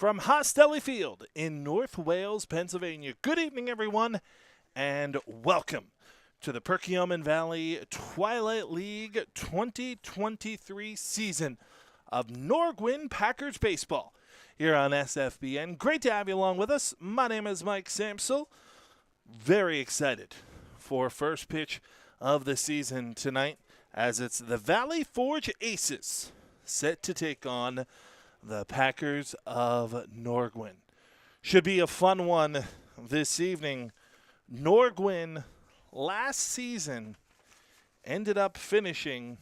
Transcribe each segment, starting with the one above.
from Hostelli Field in North Wales, Pennsylvania. Good evening, everyone, and welcome to the Perky Valley Twilight League 2023 season of Nor-Gwyn Packers baseball here on SFBN. Great to have you along with us. My name is Mike Samsel. Very excited for first pitch of the season tonight, as it's the Valley Forge Aces set to take on the Packers of Nor-Gwyn. Should be a fun one this evening. Nor-Gwyn last season ended up finishing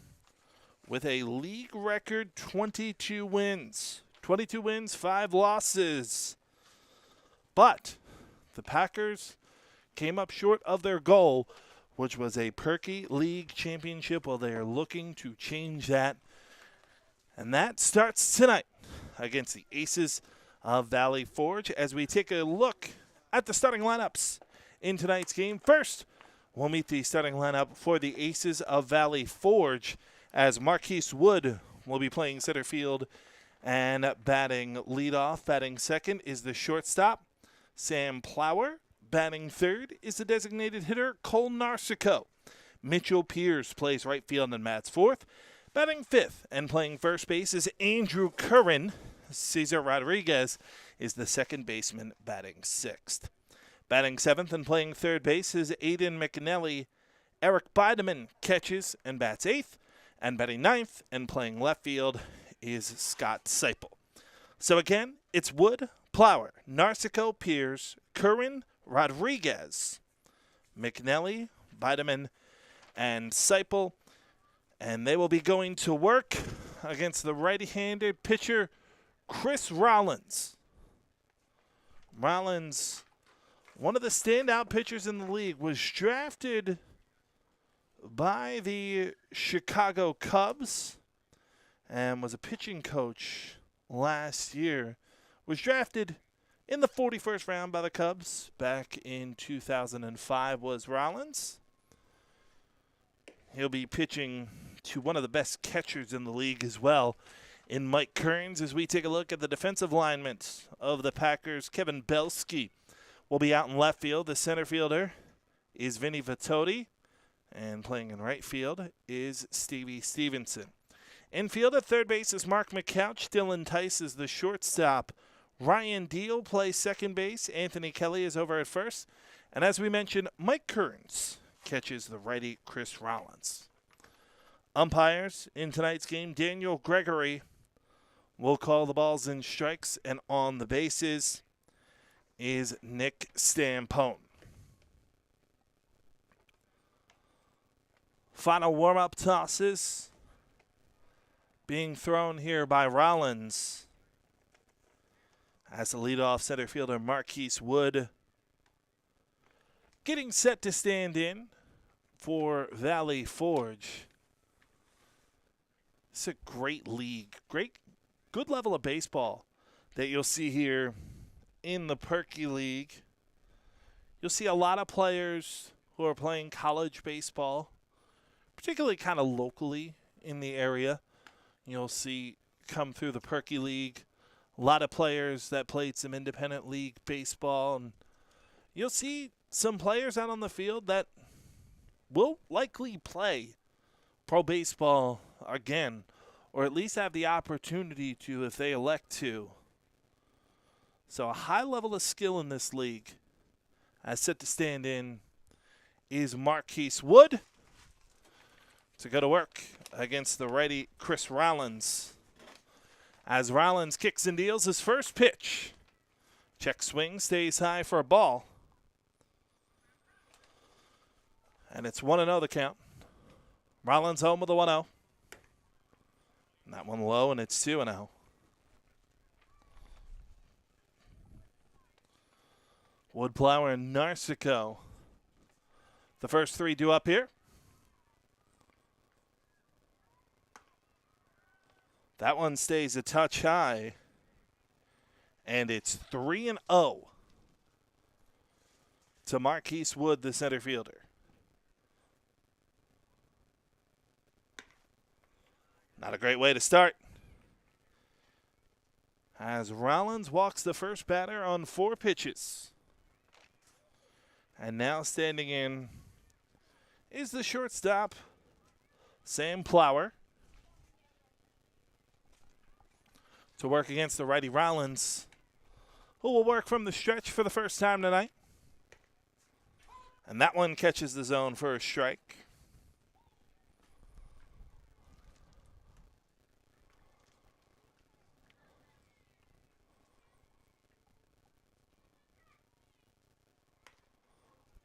with a league record 22 wins. 22 wins, 5 losses. But the Packers came up short of their goal, which was a Perky League championship. Well, they are looking to change that. And that starts tonight against the Aces of Valley Forge as we take a look at the starting lineups in tonight's game. First, we'll meet the starting lineup for the Aces of Valley Forge, as Marquise Wood will be playing center field and batting leadoff. Batting second is the shortstop, Sam Plower. Batting third is the designated hitter, Cole Narcico. Mitchell Pierce plays right field and bats fourth. Batting fifth and playing first base is Andrew Curran. Cesar Rodriguez is the second baseman, batting sixth. Batting seventh and playing third base is Aiden McNelly. Eric Bideman catches and bats eighth. And batting ninth and playing left field is Scott Seipel. So again, it's Wood, Plower, Narcico, Pierce, Curran, Rodriguez, McNelly, Bideman, and Seipel. And they will be going to work against the right-handed pitcher, Chris Rollins. Rollins, one of the standout pitchers in the league, was drafted by the Chicago Cubs and was a pitching coach last year. Was drafted in the 41st round by the Cubs back in 2005 was Rollins. He'll be pitching to one of the best catchers in the league as well, in Mike Kearns. As we take a look at the defensive alignment of the Packers, Kevin Belsky will be out in left field. The center fielder is Vinny Vitoti, and playing in right field is Stevie Stevenson. Infield at third base is Mark McCouch. Dylan Tice is the shortstop. Ryan Deal plays second base. Anthony Kelly is over at first. And as we mentioned, Mike Kearns catches the righty Chris Rollins. Umpires in tonight's game, Daniel Gregory will call the balls and strikes, and on the bases is Nick Stampone. Final warm-up tosses being thrown here by Rollins, as the leadoff center fielder Marquise Wood getting set to stand in for Valley Forge. It's a great league, good level of baseball that you'll see here in the Perky League. You'll see a lot of players who are playing college baseball, particularly kind of locally in the area. You'll see come through the Perky League a lot of players that played some independent league baseball, and you'll see some players out on the field that will likely play pro baseball again, or at least have the opportunity to if they elect to. So a high level of skill in this league. As set to stand in is Marquise Wood to go to work against the righty Chris Rollins, as Rollins kicks and deals his first pitch. Check swing, stays high for a ball. And it's 1-0 the count. Rollins home with a 1-0. And that one low, and it's 2-0. Wood, Plower, and Narcico. The first three due up here. That one stays a touch high, and it's 3-0 to Marquise Wood, the center fielder. Not a great way to start. as Rollins walks the first batter on 4 pitches. And now standing in is the shortstop, Sam Plower, to work against the righty Rollins, who will work from the stretch for the first time tonight. And that one catches the zone for a strike.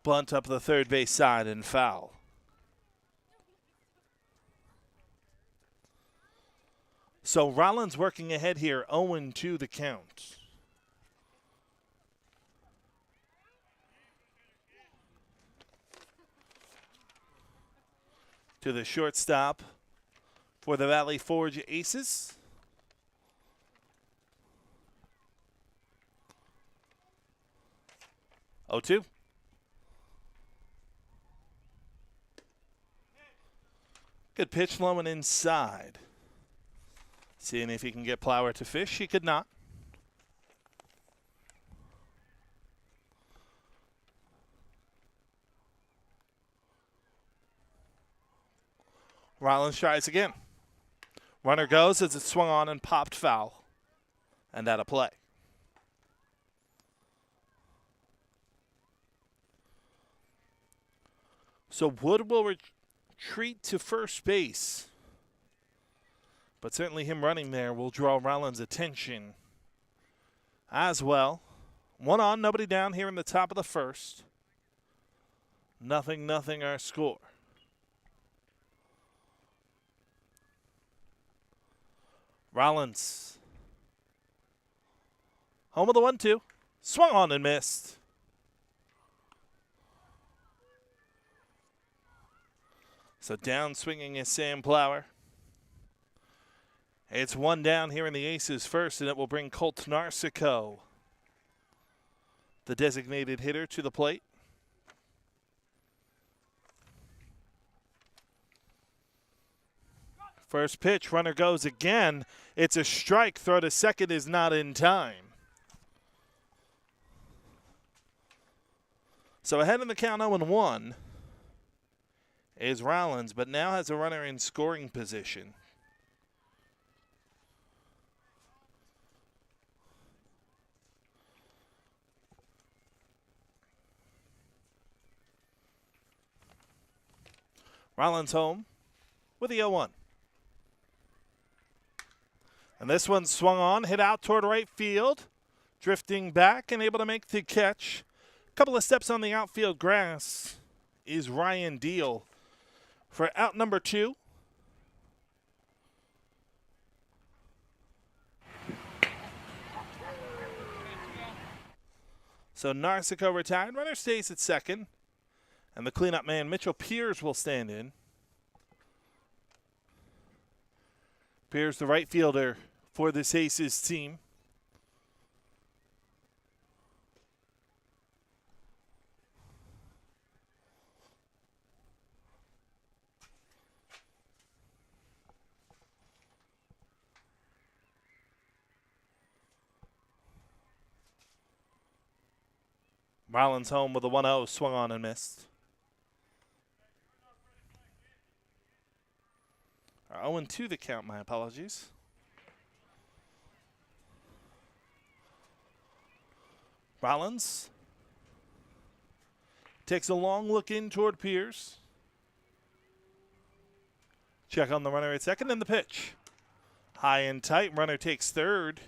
Bunt up the third base side and foul. So Rollins working ahead here, 0-2 the count. To the shortstop for the Valley Forge Aces. Oh, 2. Good pitch flowing inside. Seeing if he can get Plower to fish. He could not. Rollins tries again. Runner goes as it swung on and popped foul. And out of play. So Wood will retreat to first base. But certainly him running there will draw Rollins' attention as well. 1 on, nobody down here in the top of the first. 0-0 our score. Rollins. Home of the 1-2. Swung on and missed. So down swinging is Sam Plower. It's 1 down here in the Aces first, and it will bring Colt Narcico, the designated hitter, to the plate. First pitch, runner goes again. It's a strike. Throw to second is not in time. So ahead in the count 0-1 is Rollins, but now has a runner in scoring position. Rollins home with the 0-1. And this one swung on, hit out toward right field. Drifting back and able to make the catch. A couple of steps on the outfield grass is Ryan Deal for out number 2. So Narcico retired. Runner stays at second. And the cleanup man, Mitchell Piers, will stand in. Piers, the right fielder for this Aces team. Rollins home with a 1-0, swung on and missed. 0-2 the count, my apologies. Rollins takes a long look in toward Piers. Check on the runner at second, and the pitch. High and tight, runner takes third.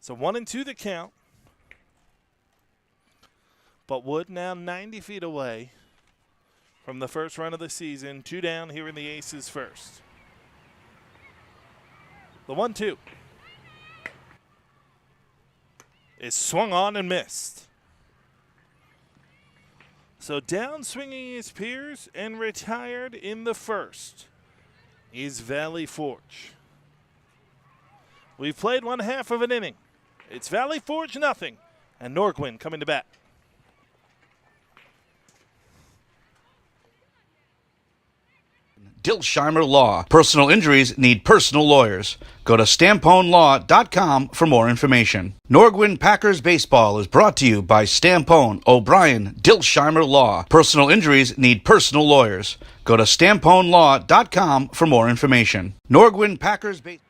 So 1-2 the count. But Wood now 90 feet away from the first run of the season. 2 down here in the Aces first. The 1-2 is swung on and missed. So down swinging is Piers, and retired in the first is Valley Forge. We've played 1/2 of an inning. It's Valley Forge 0, and Nor-Gwyn coming to bat. Dilsheimer Law. Personal injuries need personal lawyers. Go to StamponeLaw.com for more information. Nor-Gwyn Packers Baseball is brought to you by Stampone, O'Brien, Dilsheimer Law. Personal injuries need personal lawyers. Go to StamponeLaw.com for more information. Nor-Gwyn Packers Baseball.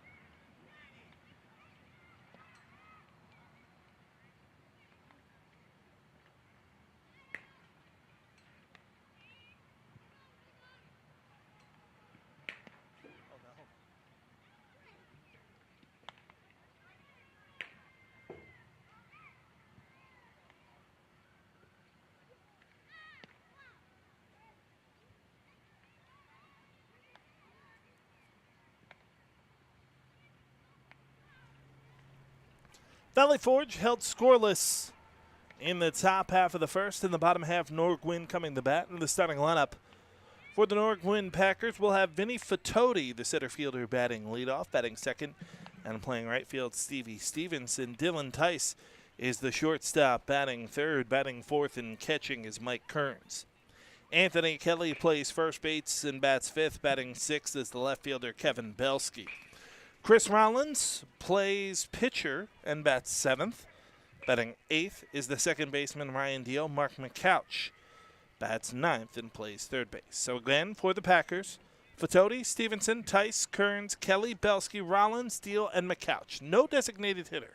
Valley Forge held scoreless in the top half of the first. In the bottom half, Nor-Gwyn coming to bat. In the starting lineup for the Nor-Gwyn Packers, we'll have Vinny Fitoti, the center fielder, batting leadoff, batting second, and playing right field, Stevie Stevenson. Dylan Tice is the shortstop, batting third, batting fourth, and catching is Mike Kearns. Anthony Kelly plays first base and bats fifth, batting sixth is the left fielder, Kevin Belsky. Chris Rollins plays pitcher and bats seventh. Batting eighth is the second baseman, Ryan Deal. Mark McCouch bats ninth and plays third base. So again, for the Packers, Fitoti, Stevenson, Tice, Kearns, Kelly, Belsky, Rollins, Deal, and McCouch. No designated hitter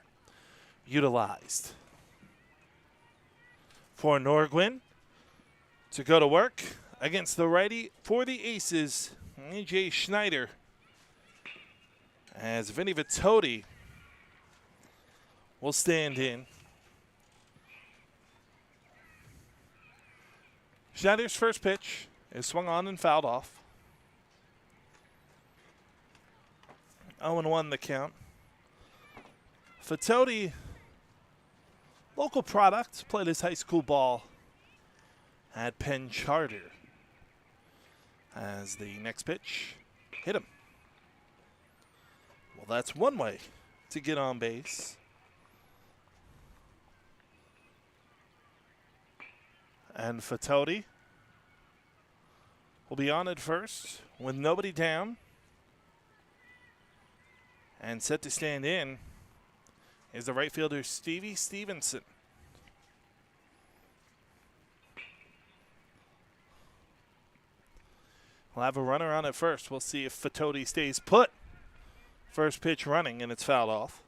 utilized. For Nor-Gwyn to go to work against the righty for the Aces, A.J. Schneider, as Vinny Fitoti will stand in. Schneider's first pitch is swung on and fouled off. 0-1 the count. Fitoti, local product, played his high school ball at Penn Charter. As the next pitch hit him. Well, that's one way to get on base. And Fitoti will be on at first with nobody down. And set to stand in is the right fielder, Stevie Stevenson. We'll have a runner on at first. We'll see if Fitoti stays put. First pitch running, and it's fouled off.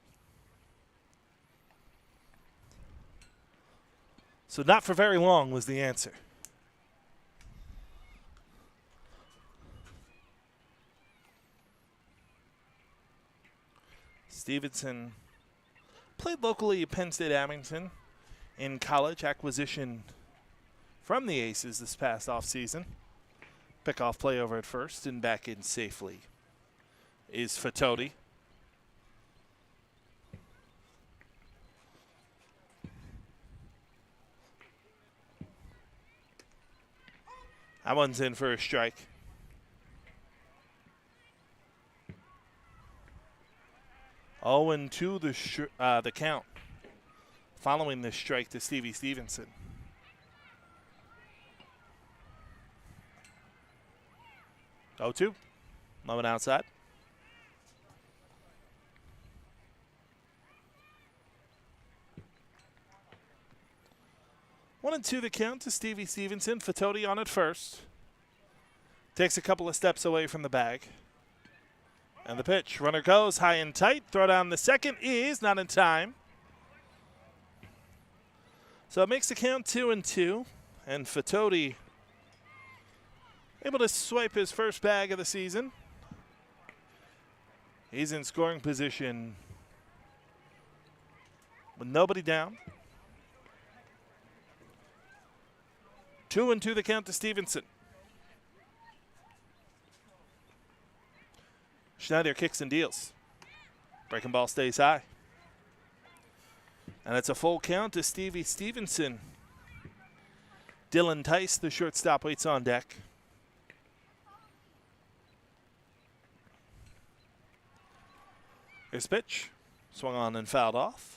So not for very long was the answer. Stevenson played locally at Penn State Abington in college, acquisition from the Aces this past offseason. Pickoff play over at first and back in safely is Fitoti. That one's in for a strike. Oh, and 2 the count following this strike to Stevie Stevenson. Oh, 2. Moment outside. One and 2 the count to Stevie Stevenson. Fitoti on at first. Takes a couple of steps away from the bag. And the pitch. Runner goes high and tight. Throw down the second is not in time. So it makes the count 2 and 2. And Fitoti able to swipe his first bag of the season. He's in scoring position with nobody down. 2 and 2 the count to Stevenson. Schneider kicks and deals. Breaking ball stays high. And it's a full count to Stevie Stevenson. Dylan Tice, the shortstop, waits on deck. His pitch. Swung on and fouled off.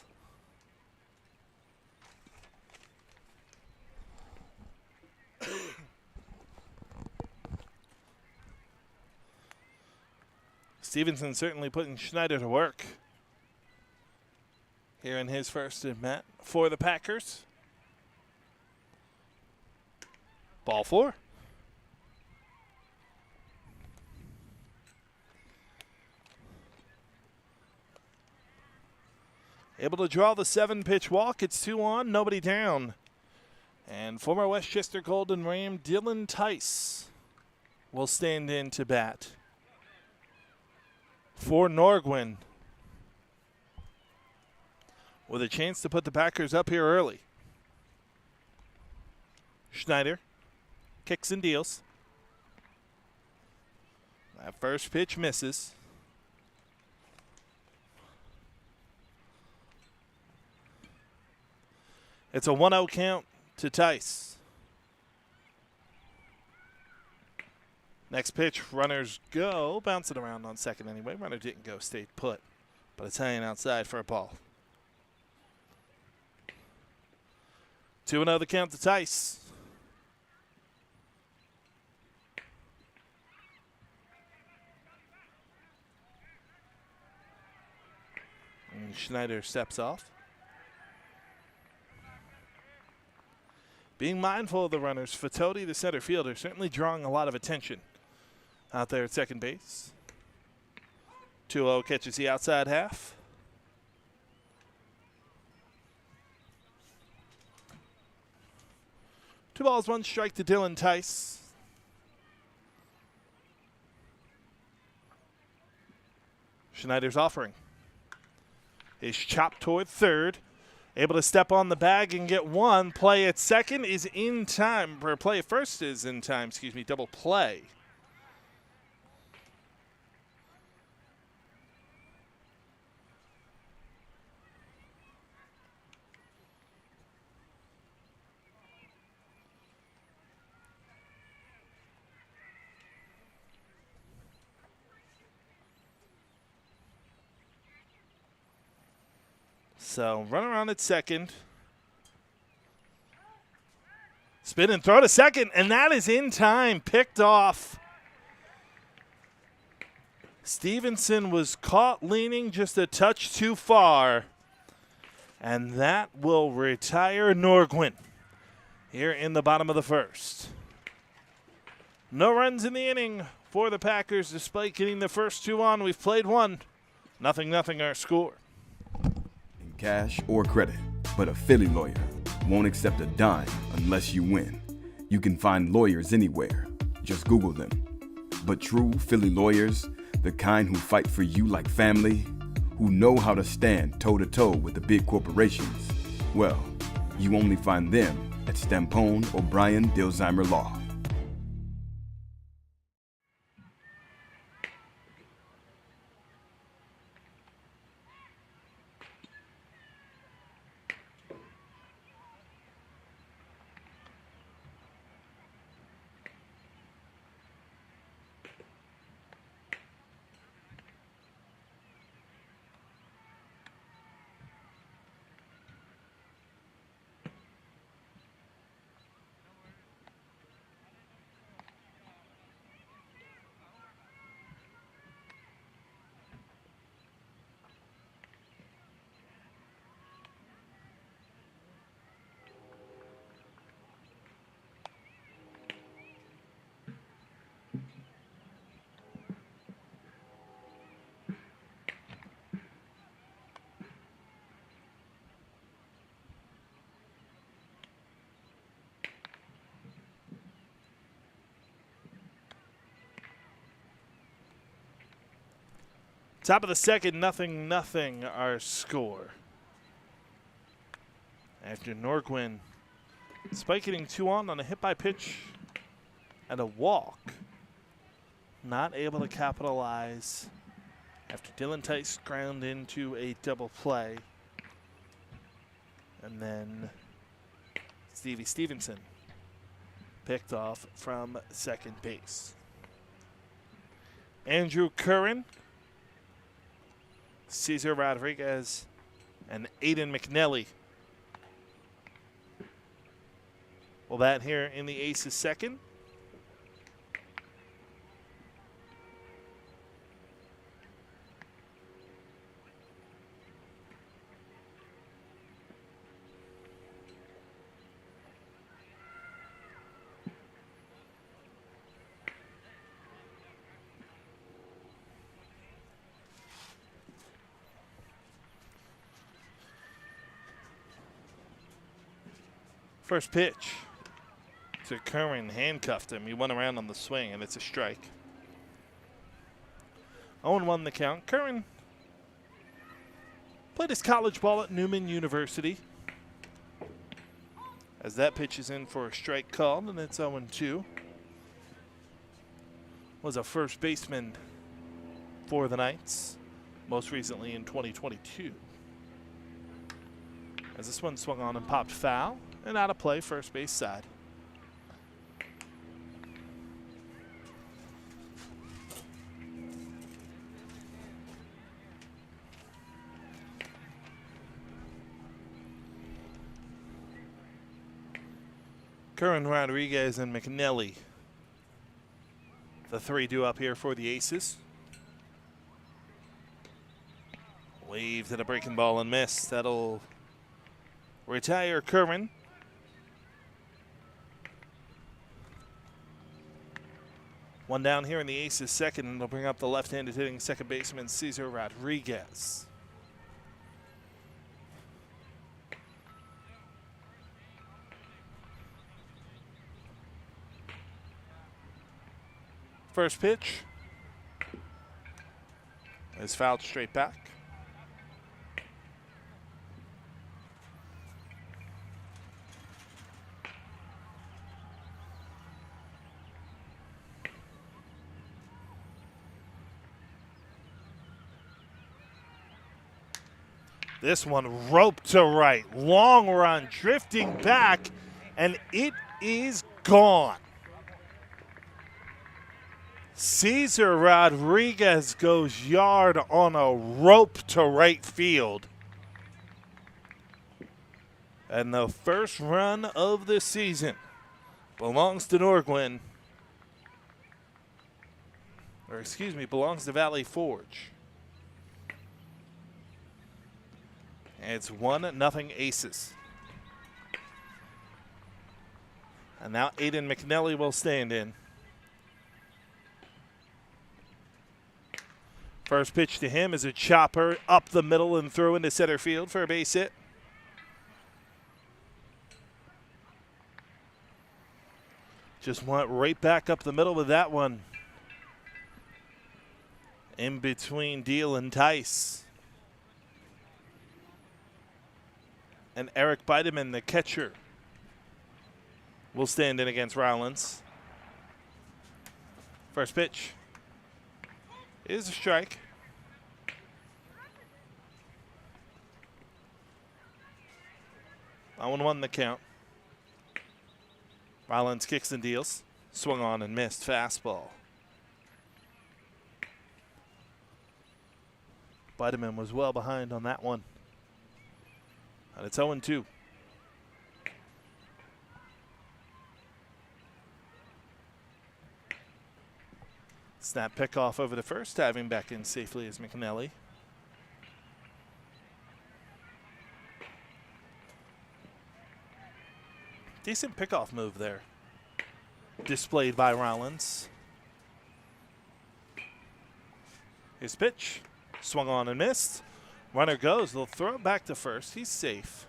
Stevenson certainly putting Schneider to work here in his first at bat for the Packers. Ball 4. Able to draw the 7-pitch walk. It's 2 on, nobody down. And former Westchester Golden Ram Dylan Tice will stand in to bat for Nor-Gwyn, with a chance to put the Packers up here early. Schneider kicks and deals. That first pitch misses. It's a 1-0 count to Tice. Next pitch, runners go. Bouncing around on second anyway. Runner didn't go, stayed put. But it's hanging outside for a ball. 2-0 the count to Tice. And Schneider steps off. Being mindful of the runners, Fatoti, the center fielder, certainly drawing a lot of attention out there at second base. 2-0 catches the outside half. Two balls, one strike to Dylan Tice. Schneider's offering. Is chopped toward third. Able to step on the bag and get one. Play at second is in time. Or play at first is in time, excuse me, double play. So run around at second. Spin and throw to second, and that is in time. Picked off. Stevenson was caught leaning just a touch too far. And that will retire Nor-Gwyn here in the bottom of the first. No runs in the inning for the Packers despite getting the first 2 on. We've played 1. 0-0 our score. Cash or credit, but a Philly lawyer won't accept a dime unless you win. You can find lawyers anywhere. Just Google them. But true Philly lawyers, the kind who fight for you like family, who know how to stand toe-to-toe with the big corporations, well, you only find them at Stampone O'Brien Dilsheimer Law. Top of the second, 0-0 our score. After Nor-Gwyn, despite getting 2 on a hit by pitch and a walk, not able to capitalize after Dylan Tice ground into a double play. And then Stevie Stevenson picked off from second base. Andrew Curran, Cesar Rodriguez, and Aiden McNelly will bat here in the Aces second. First pitch to Curran, handcuffed him. He went around on the swing, and it's a strike. 0-1 the count. Curran played his college ball at Newman University. As that pitch is in for a strike called, and it's 0-2. Was a first baseman for the Knights, most recently in 2022. As this one swung on and popped foul, and out of play, first base side. Curran, Rodriguez, and McNelly. The three due up here for the Aces. Waved at a breaking ball and missed. That'll retire Curran. One down here in the Aces second, and they'll bring up the left-handed hitting second baseman Cesar Rodriguez. First pitch is fouled straight back. This one roped to right. Long run, drifting back, and it is gone. Cesar Rodriguez goes yard on a rope to right field. And the first run of the season belongs to Nor-Gwyn. Or excuse me, belongs to Valley Forge. And it's 1-0 Aces. And now Aiden McNelly will stand in. First pitch to him is a chopper up the middle and through into center field for a base hit. Just went right back up the middle with that one. In between Deal and Tice. And Eric Bideman, the catcher, will stand in against Rollins. First pitch is a strike. 0-1 the count. Rollins kicks and deals. Swung on and missed. Fastball. Bideman was well behind on that one. And it's 0-2. Snap pickoff over the first, diving back in safely as McNelly. Decent pickoff move there, displayed by Rollins. His pitch, swung on and missed. Runner goes, they'll throw it back to first. He's safe.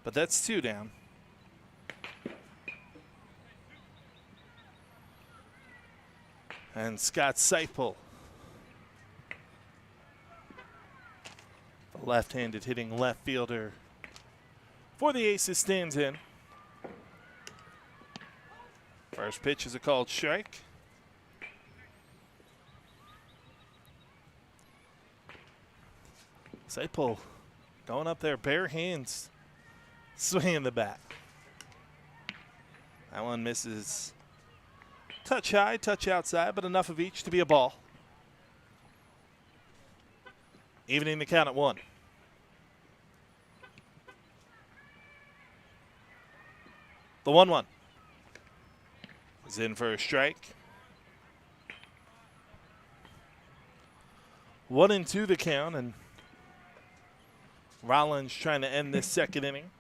But that's 2 down. And Scott Seipel, the left-handed hitting left fielder for the Aces, stands in. First pitch is a called strike. Seipel going up there, bare hands, swinging the bat. That one misses. Touch high, touch outside, but enough of each to be a ball. Evening the count at 1. The 1-1 is in for a strike. 1-2 the count, and Rollins trying to end this second inning.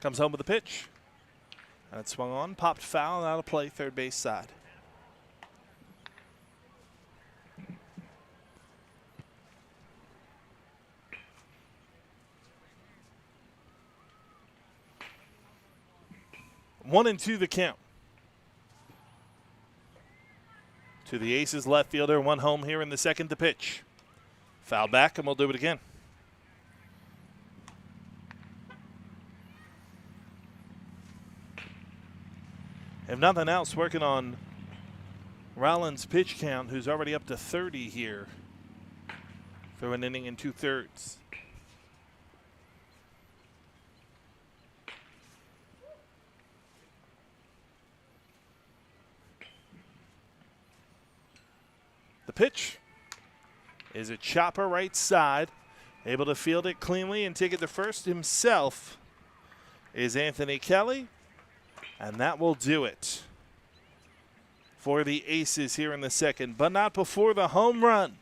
Comes home with a pitch. And it swung on, popped foul, and out of play, third base side. 1-2 the count. To the Aces left fielder, one home here in the second to pitch. Foul back, and we'll do it again. If nothing else, working on Rollins' pitch count, who's already up to 30 here through an inning and 2/3. The pitch is a chopper right side, able to field it cleanly and take it to first himself is Anthony Kelly, and that will do it for the Aces here in the second, but not before the home run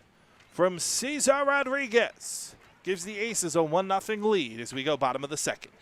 from Cesar Rodriguez gives the Aces a 1-0 lead as we go bottom of the second.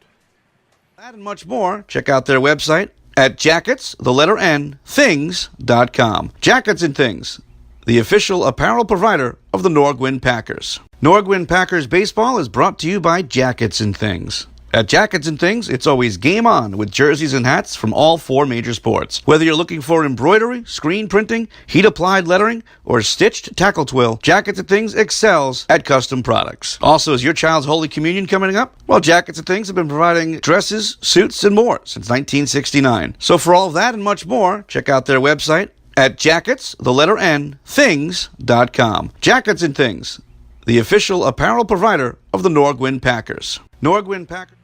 That and much more, check out their website at jackets.things.com. Jackets and Things, the official apparel provider of the Nor-Gwyn Packers. Nor-Gwyn Packers baseball is brought to you by Jackets and Things. At Jackets and Things, it's always game on with jerseys and hats from all 4 major sports. Whether you're looking for embroidery, screen printing, heat-applied lettering, or stitched tackle twill, Jackets and Things excels at custom products. Also, is your child's Holy Communion coming up? Well, Jackets and Things have been providing dresses, suits, and more since 1969. So for all of that and much more, check out their website at jackets.things.com. Jackets and Things, the official apparel provider of the Nor-Gwyn Packers. Nor-Gwyn Packers.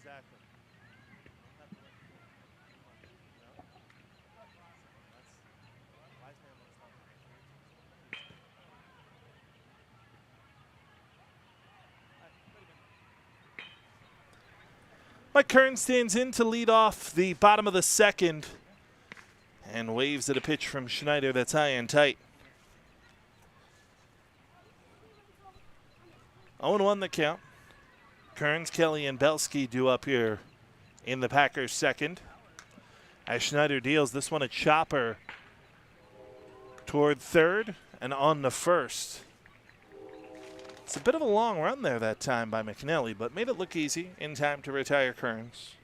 Exactly. Mike Kern stands in to lead off the bottom of the second and waves at a pitch from Schneider that's high and tight. 0-1 the count. Kearns, Kelly, and Belsky do up here in the Packers' second. As Schneider deals this one a chopper toward third and on the first. It's a bit of a long run there that time by McNally, but made it look easy in time to retire Kearns.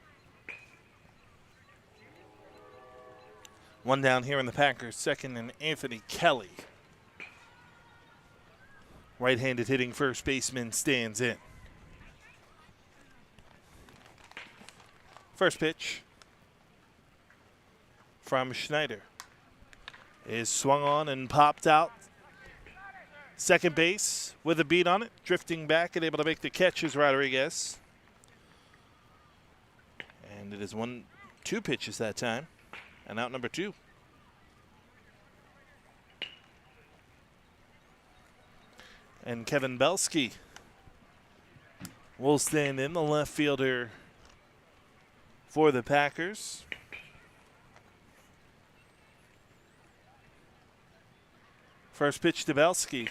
One down here in the Packers' second, and Anthony Kelly, right-handed hitting first baseman, stands in. First pitch from Schneider is swung on and popped out. Second base with a beat on it, drifting back and able to make the catch is Rodriguez. And it is 1-2 pitches that time, and out number 2. And Kevin Belsky will stand in, the left fielder for the Packers. First pitch to Belsky.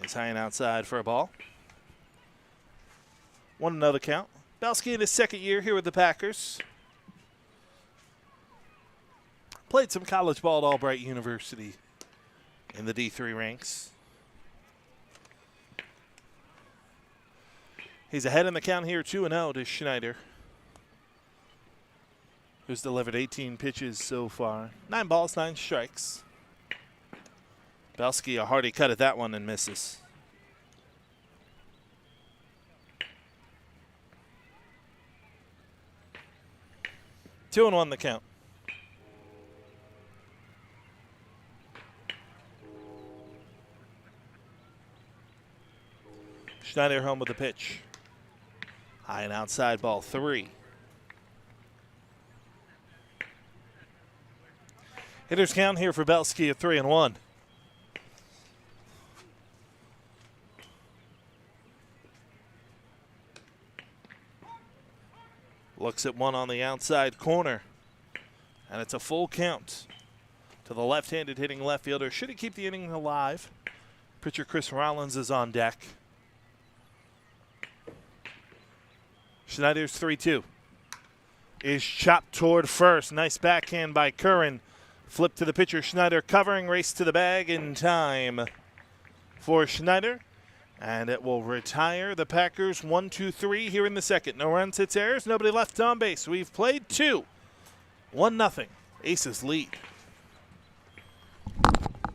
It's high and outside for a ball. 1-0 the count. Belsky in his second year here with the Packers. Played some college ball at Albright University in the D3 ranks. He's ahead in the count here, 2-0 to Schneider, who's delivered 18 pitches so far. 9 balls, 9 strikes. Belsky a hearty cut at that one and misses. 2-1 the count. Schneider home with the pitch. High and outside, ball 3. Hitters count here for Belsky at 3-1. Looks at one on the outside corner. And it's a full count to the left-handed hitting left fielder. Should he keep the inning alive? Pitcher Chris Rollins is on deck. Schneider's 3-2. Is chopped toward first. Nice backhand by Curran. Flip to the pitcher. Schneider covering. Race to the bag in time for Schneider. And it will retire the Packers 1-2-3 here in the second. No runs, hits, errors. Nobody left on base. We've played 2. 1-0. Aces lead.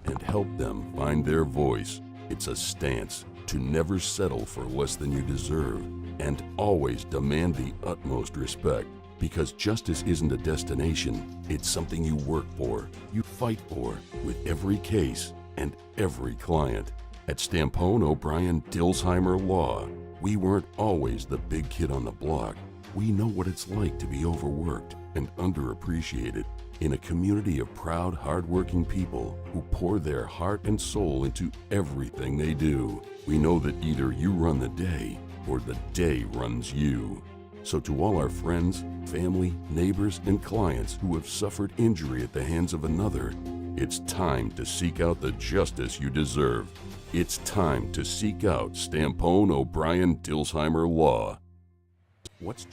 And help them find their voice. It's a stance to never settle for less than you deserve and always demand the utmost respect. Because justice isn't a destination, it's something you work for, you fight for, with every case and every client. At Stampone O'Brien Dilsheimer Law, we weren't always the big kid on the block. We know what it's like to be overworked and underappreciated in a community of proud, hardworking people who pour their heart and soul into everything they do. We know that either you run the day or the day runs you. So to all our friends, family, neighbors, and clients who have suffered injury at the hands of another, it's time to seek out the justice you deserve. It's time to seek out Stampone O'Brien Dilsheimer Law. What's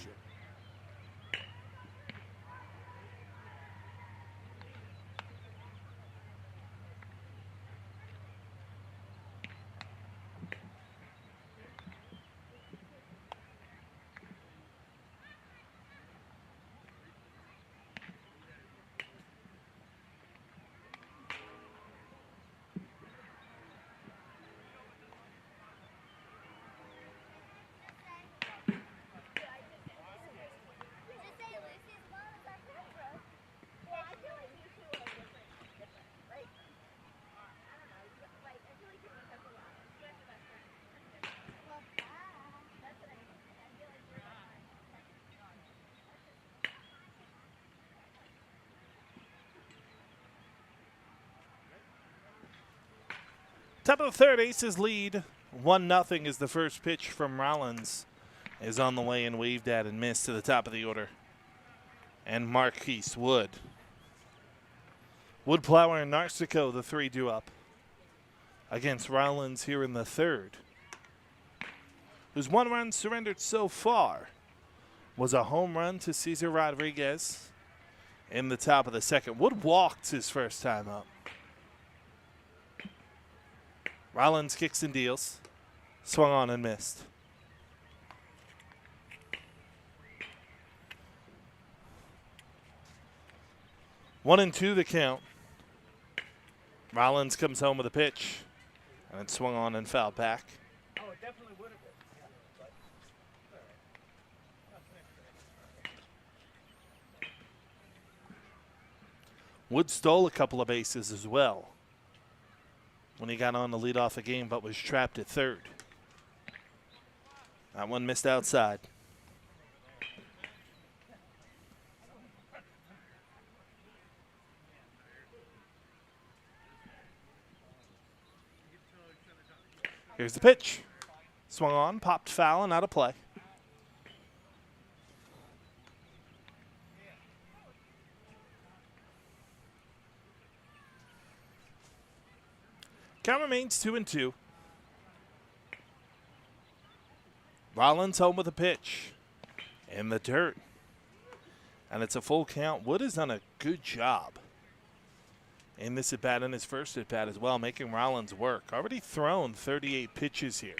Top of the third, Aces lead 1-0 as the first pitch from Rollins is on the way and waved at and missed to the top of the order. And Marquise Wood. Woodplower and Narcico, the 3 due up against Rollins here in the third, whose 1 run surrendered so far was a home run to Cesar Rodriguez in the top of the second. Wood walked his first time up. Rollins kicks and deals. Swung on and missed. One and two the count. Rollins comes home with a pitch. And it swung on and fouled back. Oh, it definitely would have been. Wood stole a couple of bases as well when he got on to lead off the game, but was trapped at third. That one missed outside. Here's the pitch. Swung on, popped foul, and out of play. Count remains 2-2. Rollins home with a pitch in the dirt. And it's a full count. Wood has done a good job in this at-bat and his first at-bat as well, making Rollins work. Already thrown 38 pitches here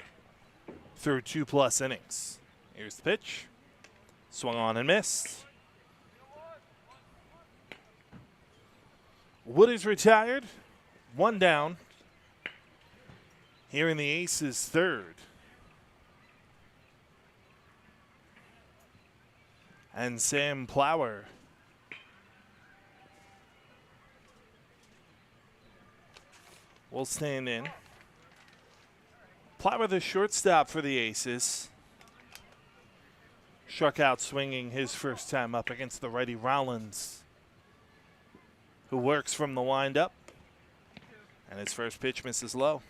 through 2+ innings. Here's the pitch. Swung on and missed. Wood is retired. 1 down. Here in the Aces third. And Sam Plower will stand in. Plower, the shortstop for the Aces. Struck out swinging his first time up against the righty Rollins, who works from the windup. And his first pitch misses low.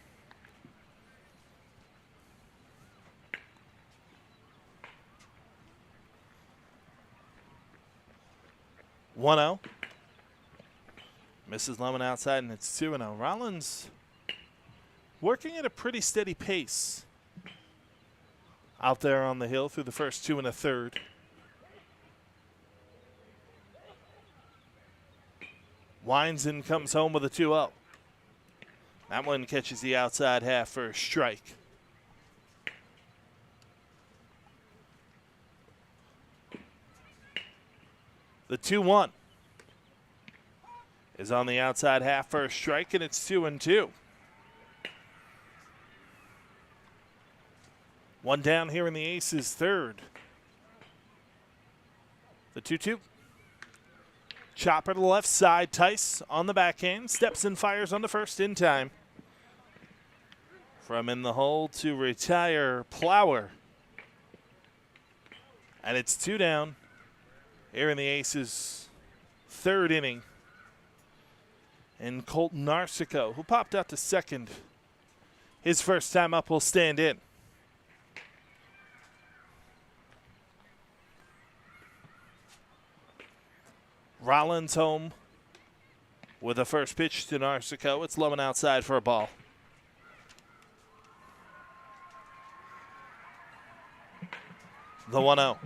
One 0. Misses low and outside, and it's 2-0. Rollins working at a pretty steady pace out there on the hill through the first 2 1/3. Winds and comes home with a 2-0. That one catches the outside half for a strike. The 2-1 is on the outside half for a strike, and it's 2-2. One down here in the Aces' third. The 2-2. Chopper to the left side. Tice on the backhand. Steps and fires on the first in time. From in the hole to retire Plower. And it's 2 down here in the Aces' third inning. And Colton Narcico, who popped out to second, his first time up, will stand in. Rollins home with a first pitch to Narcico. It's low and outside for a ball. The 1-0.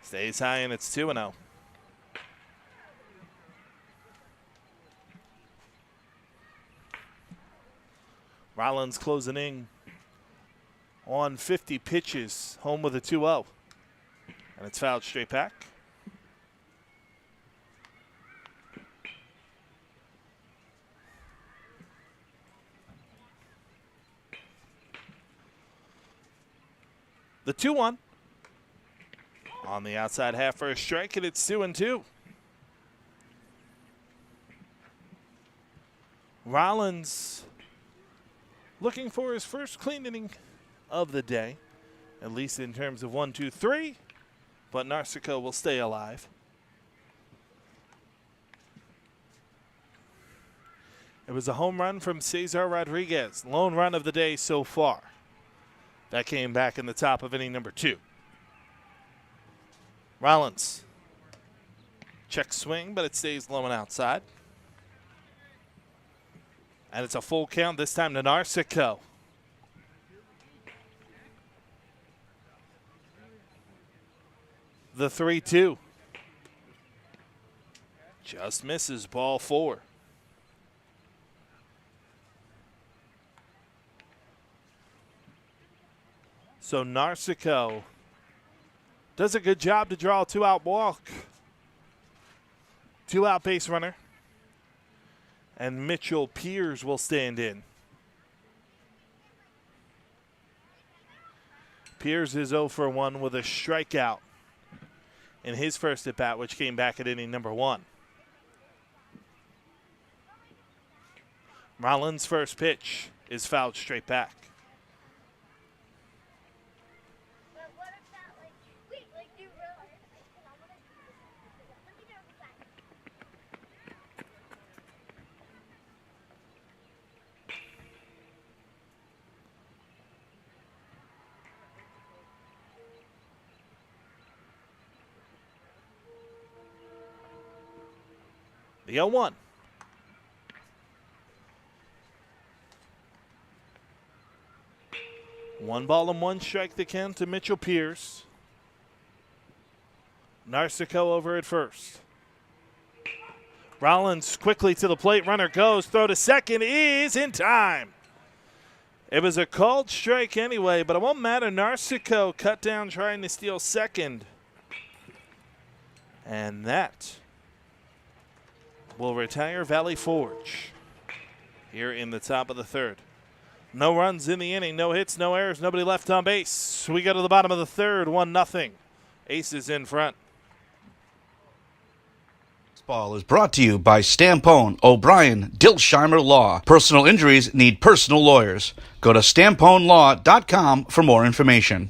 Stays high, and it's 2-0. Rollins closing in on 50 pitches, home with a 2-0. And it's fouled straight back. The 2-1 on the outside half for a strike, and it's 2-2. Rollins looking for his first clean inning of the day, at least in terms of 1, 2, 3, but Narcico will stay alive. It was a home run from Cesar Rodriguez, lone run of the day so far. That came back in the top of inning number 2. Rollins. Check swing, but it stays low and outside. And it's a full count this time to Narcico. The 3-2. Just misses, ball 4. So Narcico does a good job to draw a 2-out walk. 2-out base runner. And Mitchell Piers will stand in. Piers is 0 for 1 with a strikeout in his first at-bat, which came back at inning number 1. Rollins' first pitch is fouled straight back. The 0-1. One ball and one strike the count to Mitchell Piers. Narcico over at first. Rollins quickly to the plate. Runner goes. Throw to second is in time. It was a called strike anyway, but it won't matter. Narcico cut down trying to steal second. And that will retire Valley Forge here in the top of the third. No runs in the inning, no hits, no errors, nobody left on base. We go to the bottom of the third, 1-0. Aces in front. Baseball is brought to you by Stampone, O'Brien, Dilsheimer Law. Personal injuries need personal lawyers. Go to stamponelaw.com for more information.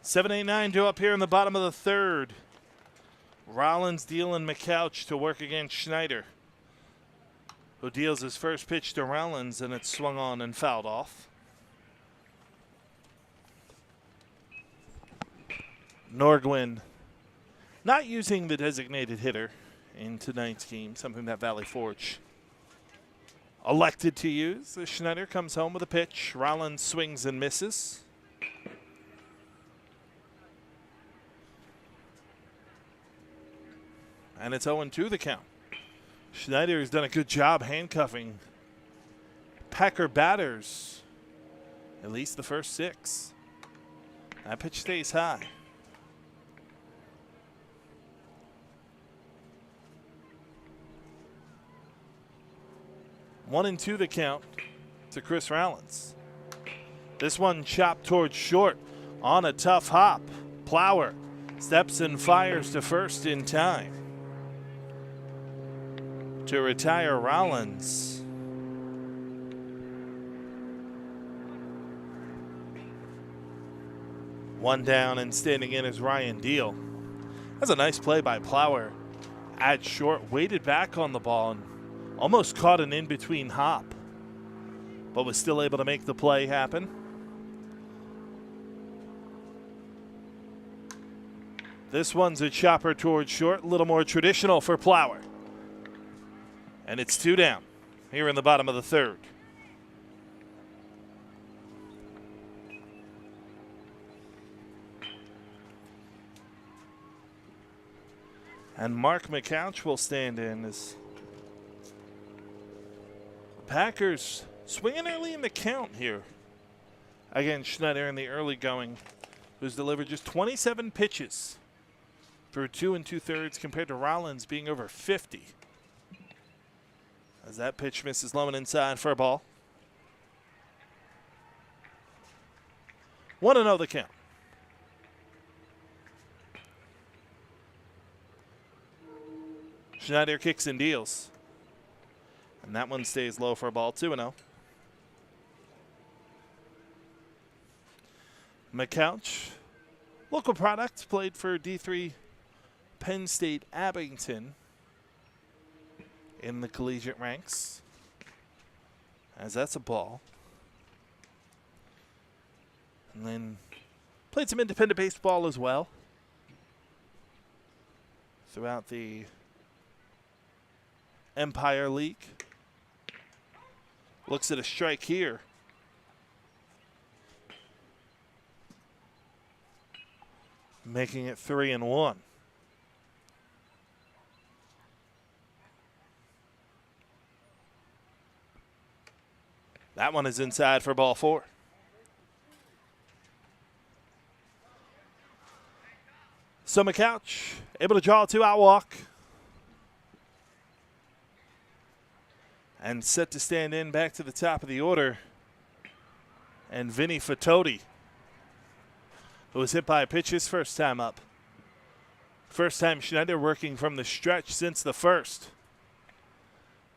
Seven, 8, 9 due up here in the bottom of the third. Rollins dealing McCouch to work against Schneider, who deals his first pitch to Rollins, and it's swung on and fouled off. Nor-Gwyn not using the designated hitter in tonight's game, something that Valley Forge elected to use. Schneider comes home with a pitch. Rollins swings and misses. And it's 0-2 the count. Schneider has done a good job handcuffing Packer batters, at least the first 6. That pitch stays high. One and 2 the count to Chris Rollins. This one chopped towards short on a tough hop. Plower steps and fires to first in time to retire Rollins. One down and standing in is Ryan Deal. That's a nice play by Plower. At short, waited back on the ball and almost caught an in-between hop, but was still able to make the play happen. This one's a chopper towards short, a little more traditional for Plower. And it's 2 down here in the bottom of the third. And Mark McCouch will stand in as Packers swinging early in the count here against Schneider in the early going, who's delivered just 27 pitches through 2 2/3 compared to Rollins being over 50. As that pitch misses low and inside for a ball. 1-0 the count. Schneider kicks and deals. And that one stays low for a ball, 2-0. McCouch, local product, played for D3 Penn State Abington in the collegiate ranks, as that's a ball. And then played some independent baseball as well throughout the Empire League. Looks at a strike here. Making it 3-1. That one is inside for ball 4. So McCouch able to draw a 2-out walk. And set to stand in back to the top of the order. And Vinny Fitoti, who was hit by a pitch his first time up. First time Schneider working from the stretch since the first.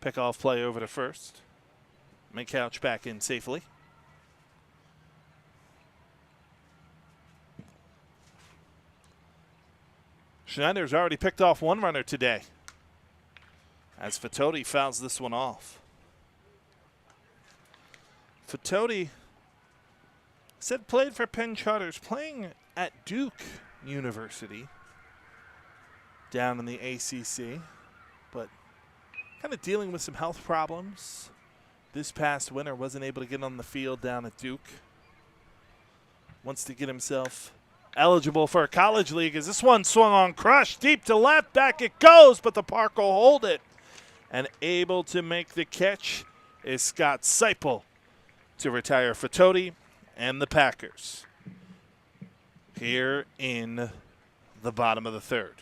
Pickoff play over to first. McCouch back in safely. Schneider's already picked off one runner today, as Fitoti fouls this one off. Fitoti said played for Penn Charters, playing at Duke University down in the ACC, but kind of dealing with some health problems. This past winter wasn't able to get on the field down at Duke. Wants to get himself eligible for a college league as this one swung on, crushed deep to left, back it goes, but the park will hold it. And able to make the catch is Scott Seipel to retire Fitoti and the Packers here in the bottom of the third.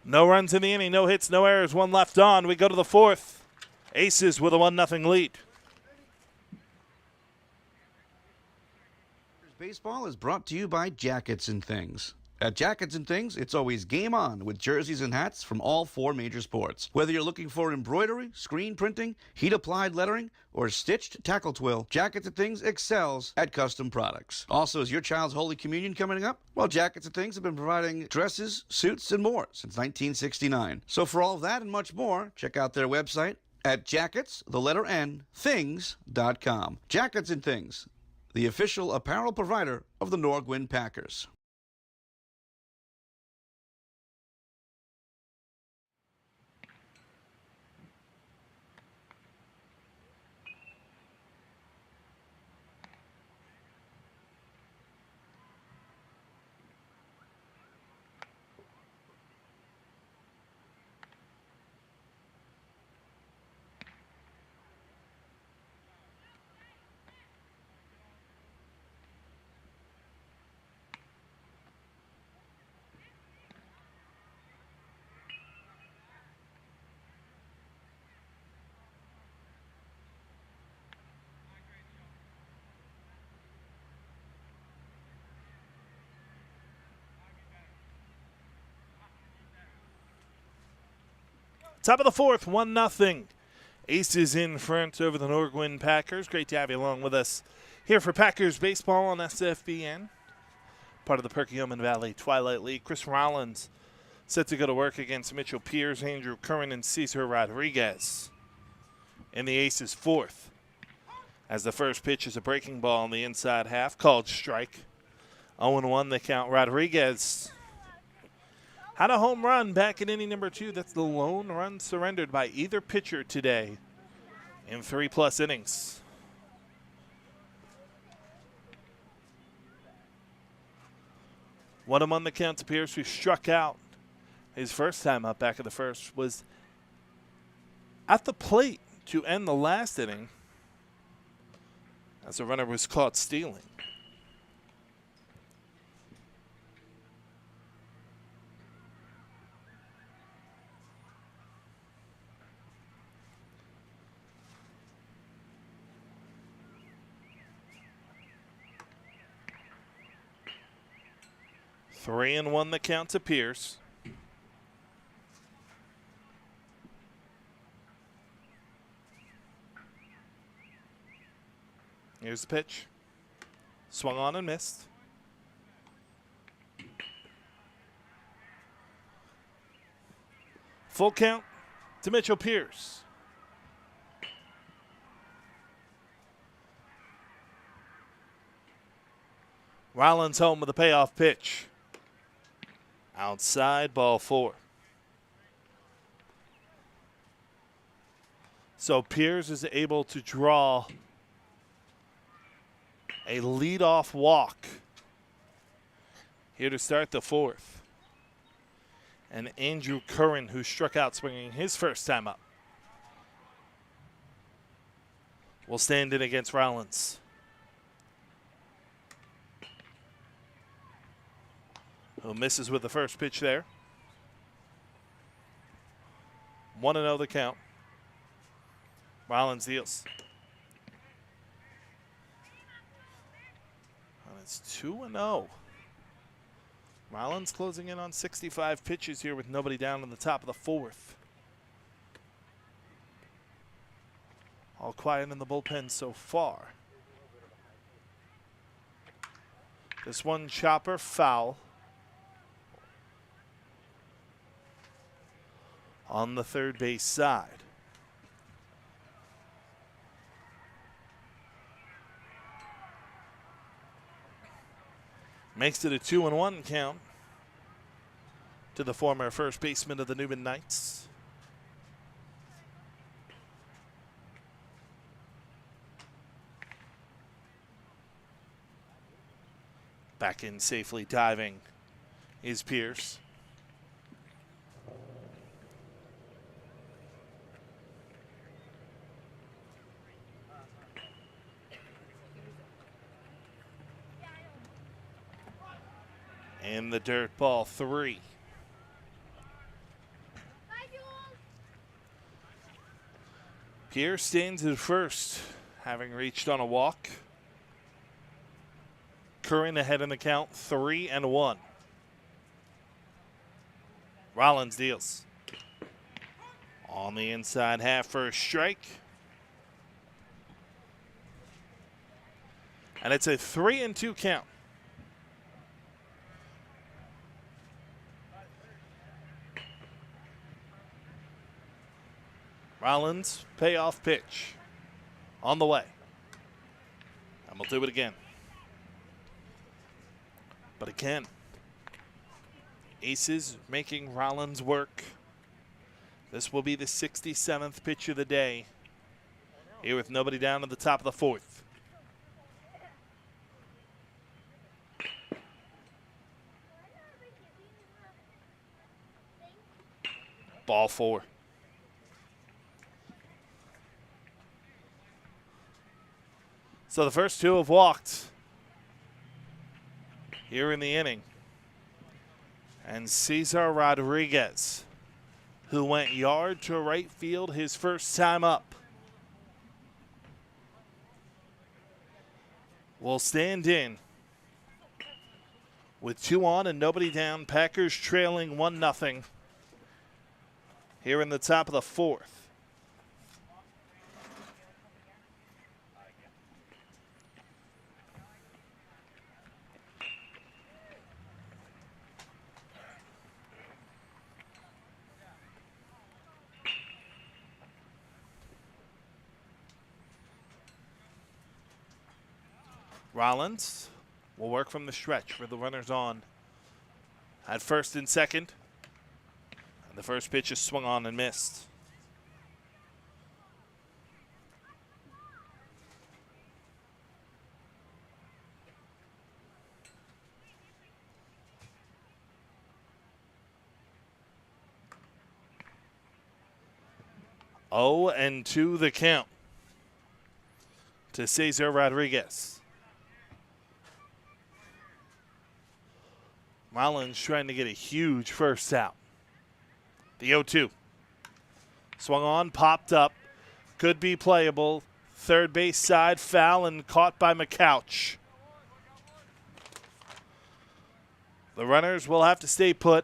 No runs in the inning, no hits, no errors, one left on. We go to the fourth. Aces with a 1-0 lead. Baseball is brought to you by Jackets and Things. At Jackets and Things, it's always game on with jerseys and hats from all 4 major sports. Whether you're looking for embroidery, screen printing, heat-applied lettering, or stitched tackle twill, Jackets and Things excels at custom products. Also, is your child's Holy Communion coming up? Well, Jackets and Things have been providing dresses, suits, and more since 1969. So for all of that and much more, check out their website at things.com. Jackets and Things, the official apparel provider of the Nor-Gwyn Packers. Top of the fourth, 1-0. Aces in front over the Nor-Gwyn Packers. Great to have you along with us here for Packers Baseball on SFBN. Part of the Perky Valley Twilight League. Chris Rollins set to go to work against Mitchell Pierce, Andrew Curran, and Cesar Rodriguez in the Aces' fourth. As the first pitch is a breaking ball in the inside half, called strike. 0-1 the count. Rodriguez had a home run back in inning number 2. That's the lone run surrendered by either pitcher today in 3+ innings. One among the count to Pierce, who struck out his first time up back in the first, was at the plate to end the last inning as the runner was caught stealing. Three and 1 the count to Pierce. Here's the pitch. Swung on and missed. Full count to Mitchell Pierce. Rollins home with a payoff pitch. Outside, ball 4. So Pierce is able to draw a leadoff walk here to start the fourth. And Andrew Curran, who struck out swinging his first time up, will stand in against Rollins. Who misses with the first pitch there. 1-0 the count. Rollins deals. And it's 2-0. Rollins closing in on 65 pitches here with nobody down in the top of the fourth. All quiet in the bullpen so far. This one chopper foul. on the third base side. Makes it a 2-1 count to the former first baseman of the Newman Knights. Back in safely diving is Pierce. In the dirt, ball 3. Pierce stands at first, having reached on a walk. Curran ahead in the count, 3-1. Rollins deals. On the inside half for a strike. And it's a 3-2 count. Rollins, payoff pitch on the way. And we'll do it again. But again, aces making Rollins work. This will be the 67th pitch of the day. Here with nobody down at the top of the 4th. Ball 4. So the first 2 have walked here in the inning. And Cesar Rodriguez, who went yard to right field his first time up, will stand in with 2 on and nobody down. Packers trailing 1-0 here in the top of the 4th. Rollins will work from the stretch with the runners on at first and second. And the first pitch is swung on and missed. Oh, and 2 the count to Cesar Rodriguez. Rollins trying to get a huge first out. The 0-2. Swung on, popped up. Could be playable. Third base side, foul and caught by McCouch. The runners will have to stay put,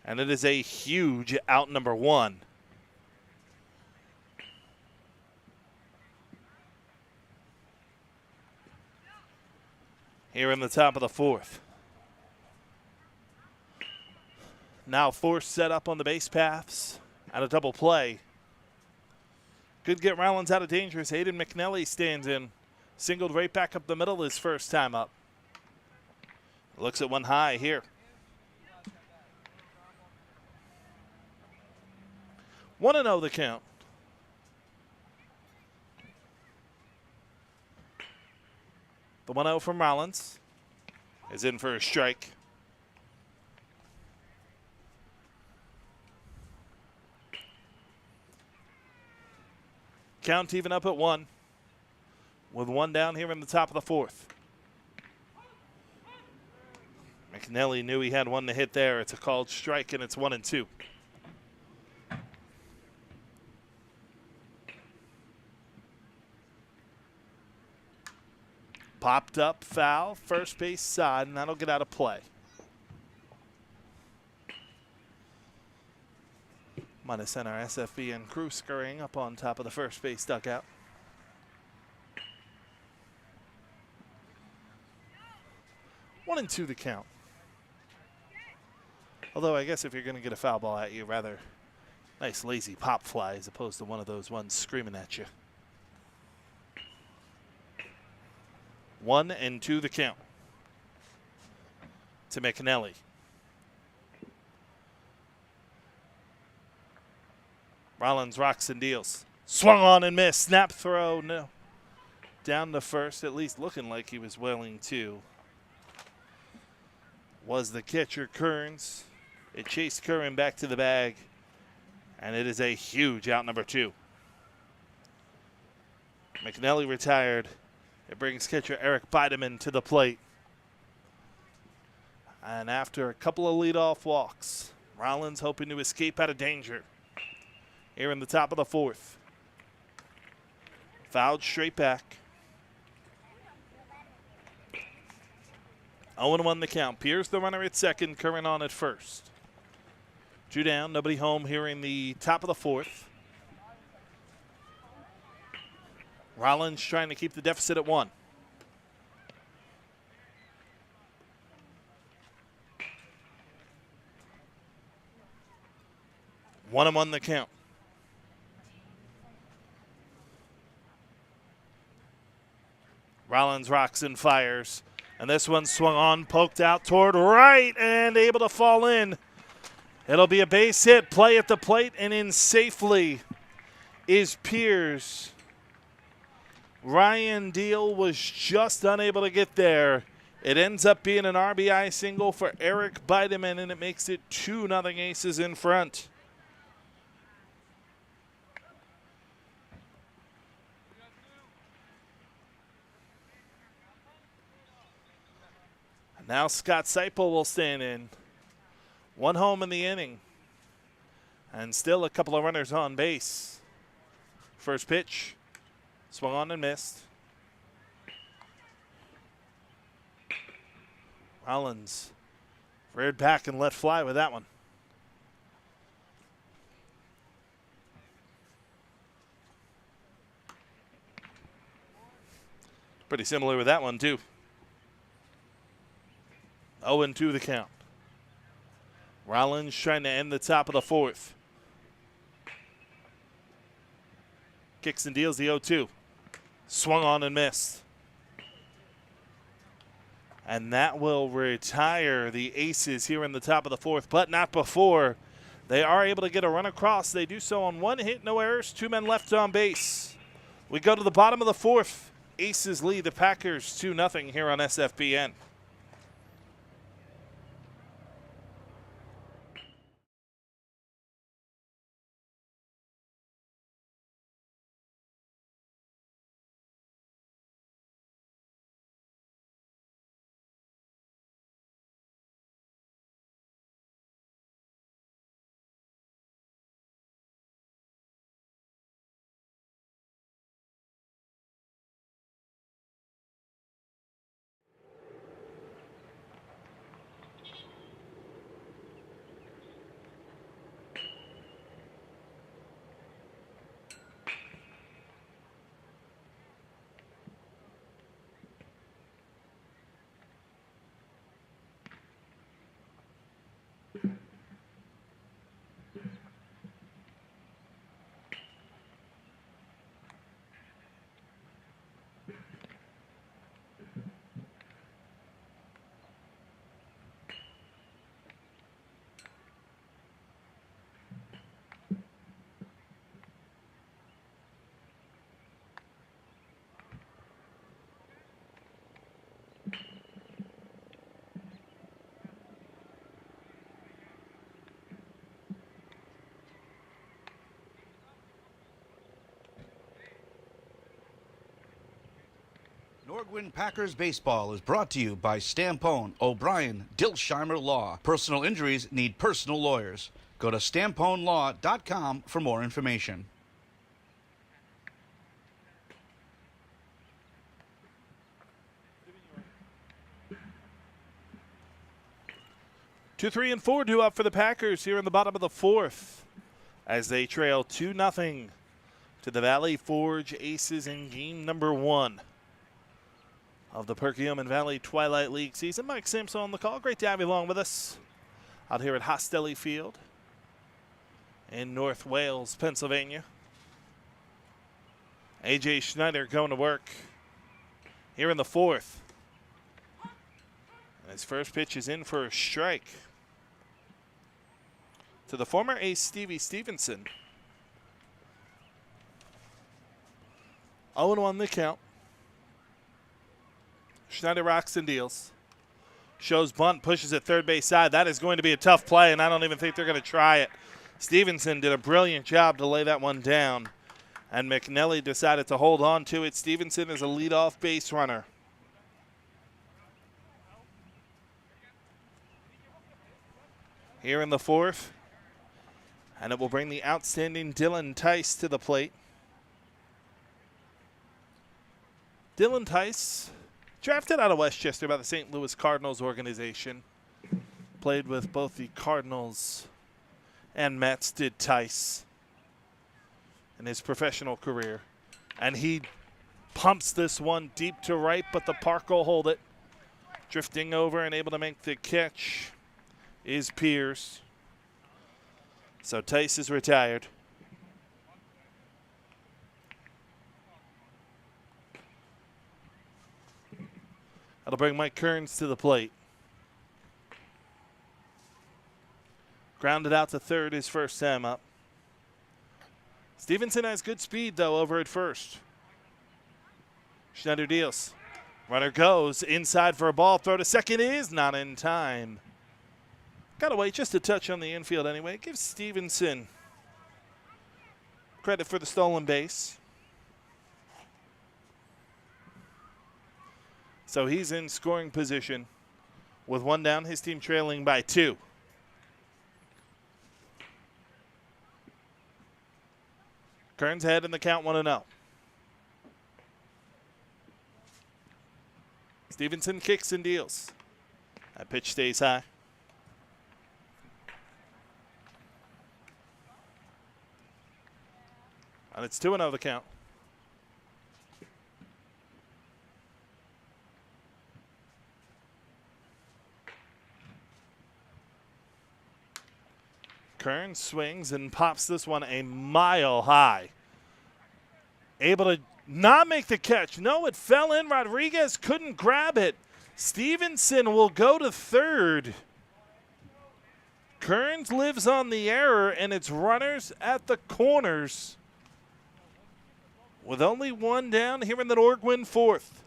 and it is a huge out number 1. Here in the top of the 4th. Now force set up on the base paths and a double play. Could get Rollins out of danger as Hayden McNally stands in. Singled right back up the middle his first time up. Looks at one high here. 1-0 the count. The 1-0 from Rollins is in for a strike. Count even up at 1 with 1 down here in the top of the 4th. McNally knew he had 1 to hit there. It's a called strike, and it's 1-2. Popped up, foul, first base side, and that'll get out of play. Might have sent our SFB and crew scurrying up on top of the first base dugout. One and 2 the count. Although I guess if you're going to get a foul ball at you, rather Nice lazy pop fly as opposed to one of those ones screaming at you. 1-2 the count to McNelly. Rollins rocks and deals. Swung on and missed. Snap throw, no. Down to first, at least looking like he was willing to. Was the catcher Kearns. It chased Curran back to the bag. And it is a huge out number 2. McNelly retired. It brings catcher Eric Bideman to the plate. And after a couple of leadoff walks, Rollins hoping to escape out of danger. Here in the top of the 4th. Fouled straight back. 0-1 the count. Pierce the runner at second, Curran on at first. 2 down, nobody home here in the top of the 4th. Rollins trying to keep the deficit at 1. One and one the count. Rollins rocks and fires. And this one swung on, poked out toward right, and able to fall in. It'll be a base hit, play at the plate, and in safely is Pierce. Ryan Deal was just unable to get there. It ends up being an RBI single for Eric Bideman, and it makes it 2-0 Aces in front. Now Scott Seipel will stand in. 1 home in the inning. And still a couple of runners on base. First pitch. Swung on and missed. Rollins reared back and let fly with that one. Pretty similar with that one, too. 0-2 the count. Rollins trying to end the top of the 4th. Kicks and deals the 0-2. Swung on and missed. And that will retire the Aces here in the top of the 4th, but not before. They are able to get a run across. They do so on 1 hit, no errors, 2 men left on base. We go to the bottom of the 4th. Aces lead the Packers 2-0 here on SFPN. Nor-Gwyn Packers Baseball is brought to you by Stampone, O'Brien, Dilsheimer Law. Personal injuries need personal lawyers. Go to stamponelaw.com for more information. 2, 3, and 4 due up for the Packers here in the bottom of the 4th as they trail 2-0 to the Valley Forge Aces in game number 1 of the Perky Valley Twilight League season. Mike Simpson on the call. Great to have you along with us out here at Hostelli Field. in North Wales, Pennsylvania. A.J. Schneider going to work here in the fourth. And his first pitch is in for a strike to the former ace Stevie Stevenson. 0-1 the count. Schneider rocks and deals. Shows bunt, pushes it third base side. That is going to be a tough play, and I don't even think they're going to try it. Stevenson did a brilliant job to lay that one down, and McNelly decided to hold on to it. Stevenson is a leadoff base runner. Here in the fourth, and it will bring the outstanding Dylan Tice to the plate. Dylan Tice, drafted out of Westchester by the St. Louis Cardinals organization. Played with both the Cardinals and Mets, did Tice, in his professional career. And he pumps this one deep to right, but the park will hold it. Drifting over and able to make the catch is Pierce. So Tice is retired. That'll bring Mike Kearns to the plate. Grounded out to third his first time up. Stevenson has good speed, though, over at first. Schneider deals. Runner goes inside for a ball. Throw to second is not in time. Got to wait just a touch on the infield anyway. Give Stevenson credit for the stolen base. So he's in scoring position with one down, his team trailing by 2. Kearns ahead in the count 1-0. Stevenson kicks and deals. That pitch stays high. And it's 2-0 the count. Kearns swings and pops this one a mile high. Able to not make the catch. No, it fell in. Rodriguez couldn't grab it. Stevenson will go to third. Kearns lives on the error, and it's runners at the corners. With only one down here in the Nor-Gwyn fourth.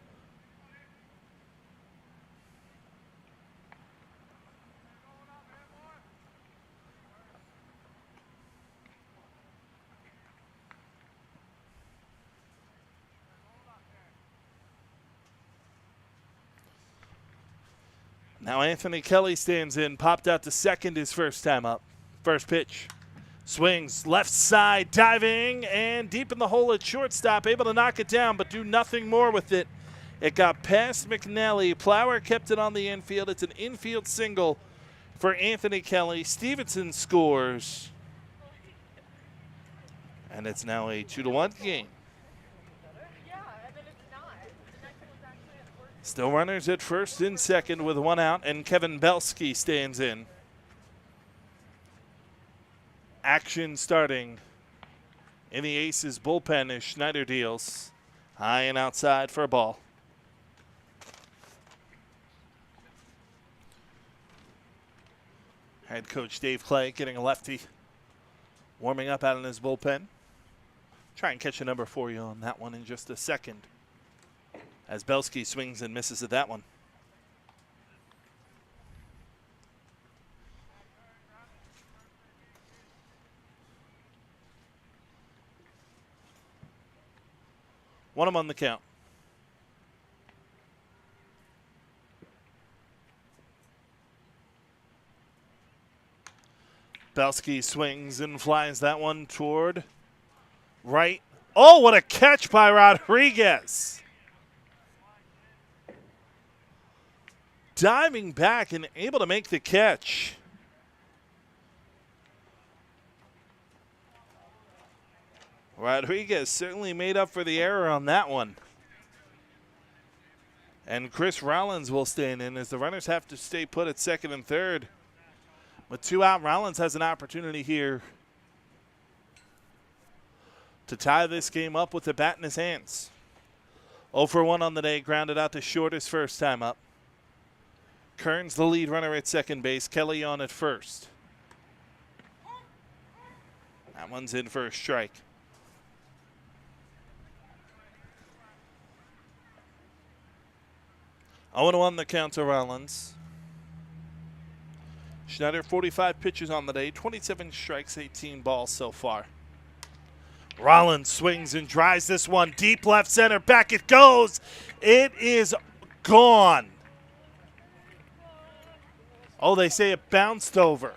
Now Anthony Kelly stands in, popped out to second his first time up. First pitch. Swings left side, diving, and deep in the hole at shortstop, able to knock it down, but do nothing more with it. It got past McNelly. Plower kept it on the infield. It's an infield single for Anthony Kelly. Stevenson scores. And it's now a 2-1 game. Still runners at first and second with one out, and Kevin Belsky stands in. Action starting in the Aces bullpen as Schneider deals. High and outside for a ball. Head coach Dave Clay getting a lefty. Warming up out in his bullpen. Try and catch a number for you on that one in just a second. As Belsky swings and misses at that one. One on the count. Belsky swings and flies that one toward right. Oh, what a catch by Rodriguez. Diving back and able to make the catch. Rodriguez certainly made up for the error on that one. And Chris Rollins will stand in as the runners have to stay put at second and third. With 2 out, Rollins has an opportunity here to tie this game up with the bat in his hands. 0 for 1 on the day, grounded out to short his first time up. Kearns the lead runner at second base, Kelly on at first. That one's in for a strike. 0-1 the count to Rollins. Schneider, 45 pitches on the day, 27 strikes, 18 balls so far. Rollins swings and drives this one deep left center. Back it goes. It is gone. Oh, they say it bounced over.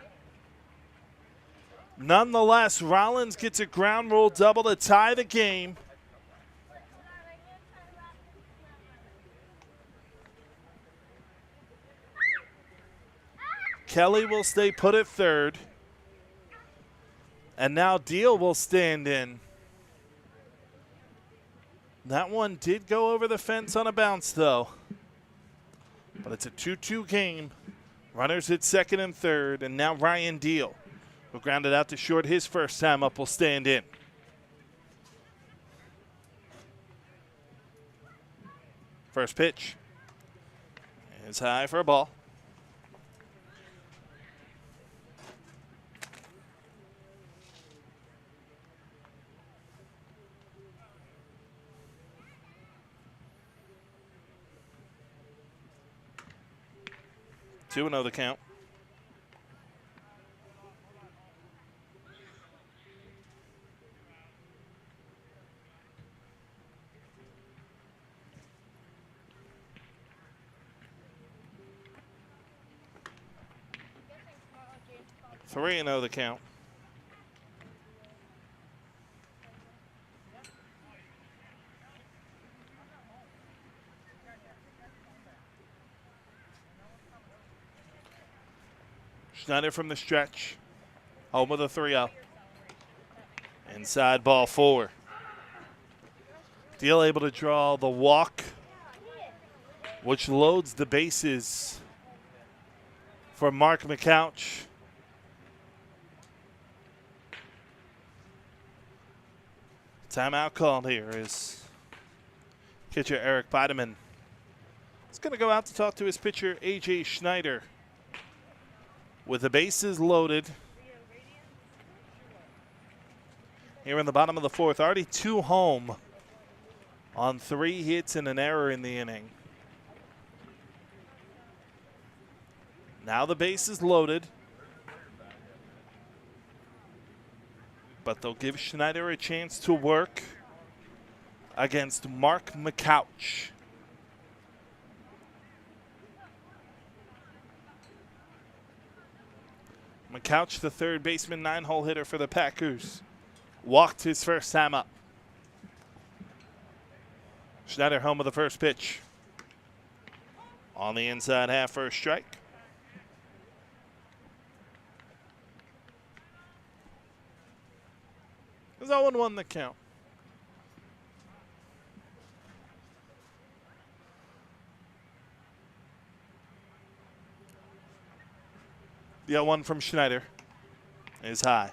Nonetheless, Rollins gets a ground rule double to tie the game. Kelly will stay put at third. And now Deal will stand in. That one did go over the fence on a bounce, though. But it's a 2-2 game. Runners at second and third, and now Ryan Deal, who grounded out to short his first time up, will stand in. First pitch is high for a ball. Two and 0 the count. Three and 0 the count. Schneider from the stretch. Home with a 3-0. Inside ball 4. Deal able to draw the walk, which loads the bases for Mark McCouch. Timeout called here is catcher Eric Bideman. He's going to go out to talk to his pitcher, A.J. Schneider. With the bases loaded here in the bottom of the fourth. Already 2 home on 3 hits and an error in the inning. Now the base is loaded. But they'll give Schneider a chance to work against Mark McCouch. McCouch, the third baseman, 9-hole hitter for the Packers, walked his first time up. Schneider home with the first pitch. On the inside half for a strike. It's 0-1 the count. The 0-1 from Schneider is high.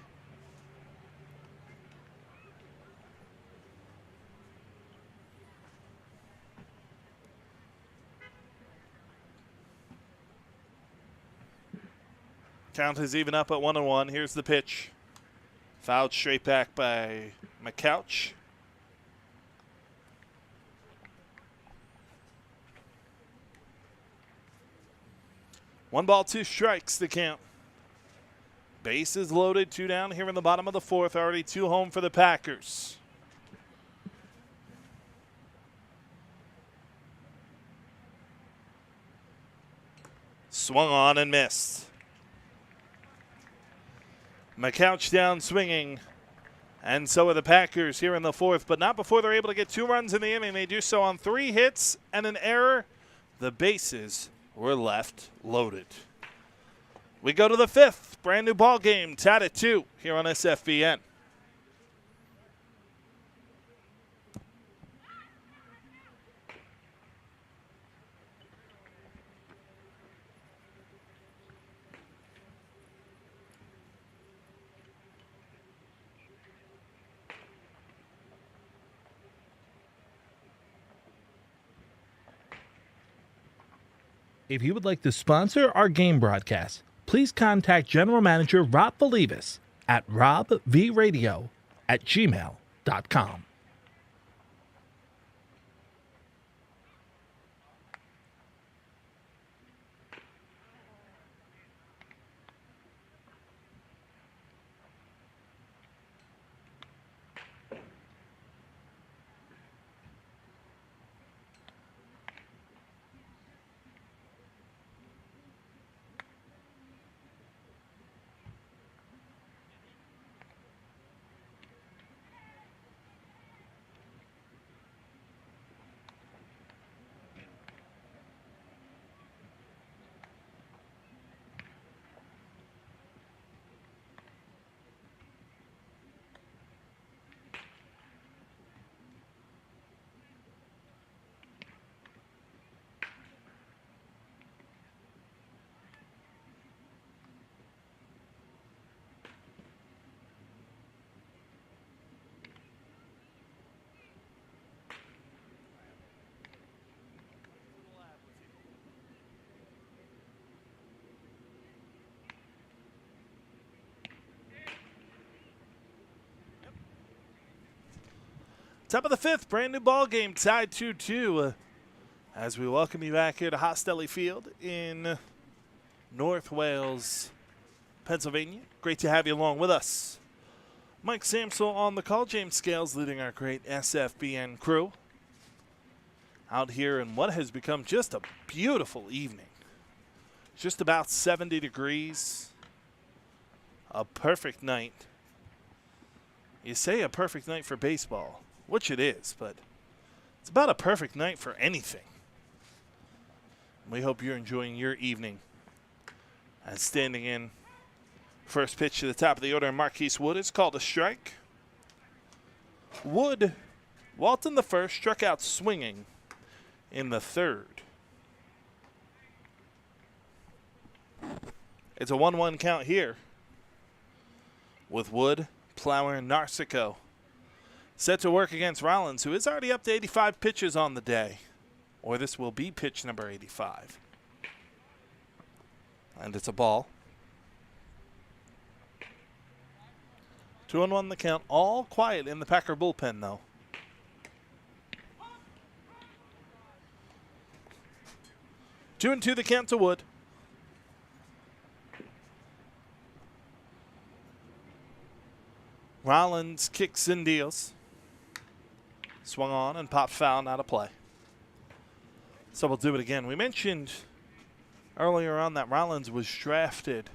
Count is even up at 1-1. Here's the pitch. Fouled straight back by McCouch. One ball, 2 strikes, the count. Bases loaded, 2 down here in the bottom of the fourth. Already 2 home for the Packers. Swung on and missed. McCouch down swinging. And so are the Packers here in the fourth, but not before they're able to get 2 runs in the inning. They do so on 3 hits and an error. The bases were left loaded. We go to the 5th. Brand new ball game, tied at 2 here on SFBN. If you would like to sponsor our game broadcast, please contact General Manager Rob Valivas at robvradio@gmail.com. Top of the fifth, brand new ball game, tied 2-2. As we welcome you back here to Hostelli Field in North Wales, Pennsylvania. Great to have you along with us. Mike Samsel on the call, James Scales leading our great SFBN crew. Out here in what has become just a beautiful evening. Just about 70 degrees. A perfect night. You say a perfect night for baseball, which it is, but it's about a perfect night for anything. We hope you're enjoying your evening. As standing in first pitch to the top of the order, Marquise Wood is called a strike. Wood, Walton the first, struck out swinging in the third. It's a 1-1 count here with Wood, Plower, and Narcico set to work against Rollins, who is already up to 85 pitches on the day. Or this will be pitch number 85. And it's a ball. 2-1 the count. All quiet in the Packer bullpen, though. 2-2 the count to Wood. Rollins kicks and deals. Swung on and popped foul, out of play. So we'll do it again. We mentioned earlier on that Rollins was drafted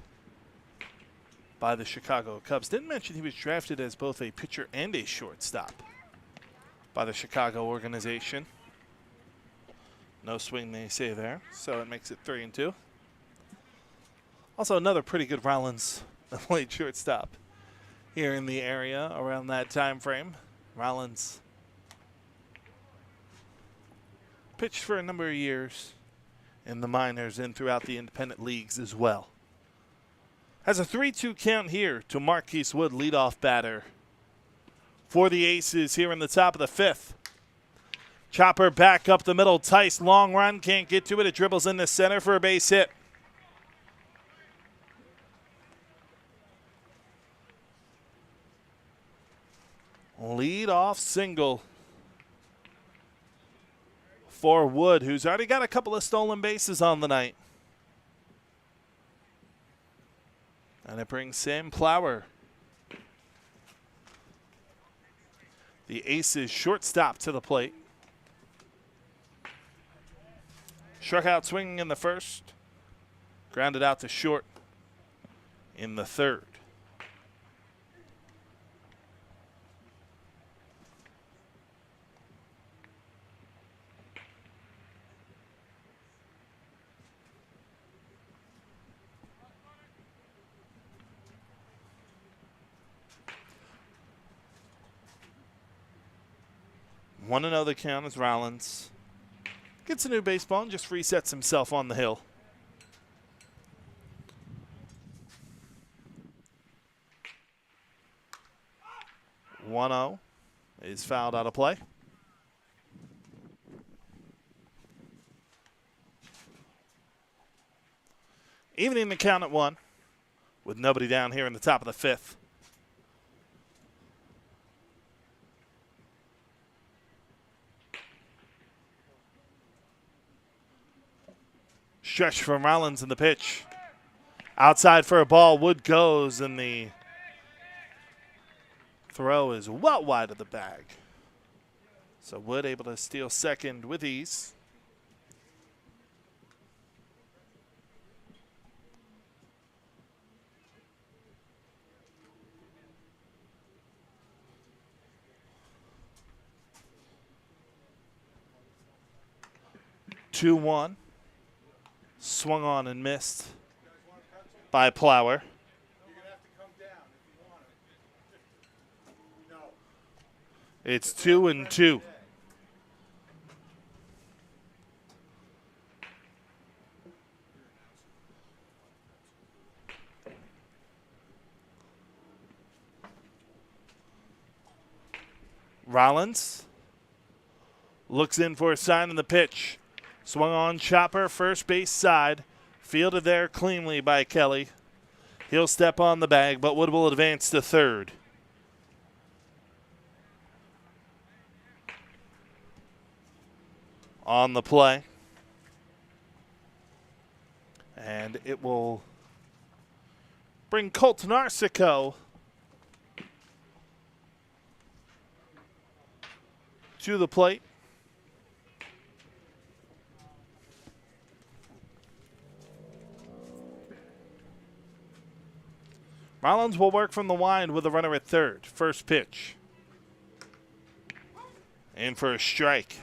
by the Chicago Cubs. Didn't mention he was drafted as both a pitcher and a shortstop by the Chicago organization. No swing, they say there, so it makes it 3-2. Also, another pretty good Rollins played shortstop here in the area around that time frame. Rollins pitched for a number of years in the minors and throughout the independent leagues as well. Has a 3-2 count here to Marquise Wood, leadoff batter for the Aces here in the top of the fifth. Chopper back up the middle. Tice, long run, can't get to it. It dribbles into center for a base hit. Lead-off single for Wood, who's already got a couple of stolen bases on the night. And it brings Sam Plower, the Aces shortstop, to the plate. Struck out swinging in the first. Grounded out to short in the third. One another count as Rollins gets a new baseball and just resets himself on the hill. One-0 is fouled out of play. Evening the count at 1 with nobody down here in the top of the 5th. Stretch from Rollins in the pitch. Outside for a ball. Wood goes, and the throw is well wide of the bag. So Wood able to steal second with ease. Two one. Swung on and missed by Plower. It's 2-2. Rollins looks in for a sign in the pitch. Swung on chopper, first base side. Fielded there cleanly by Kelly. He'll step on the bag, but Wood will advance to third. On the play. And it will bring Colt Narcico to the plate. Rollins will work from the wind with a runner at third. First pitch. In for a strike.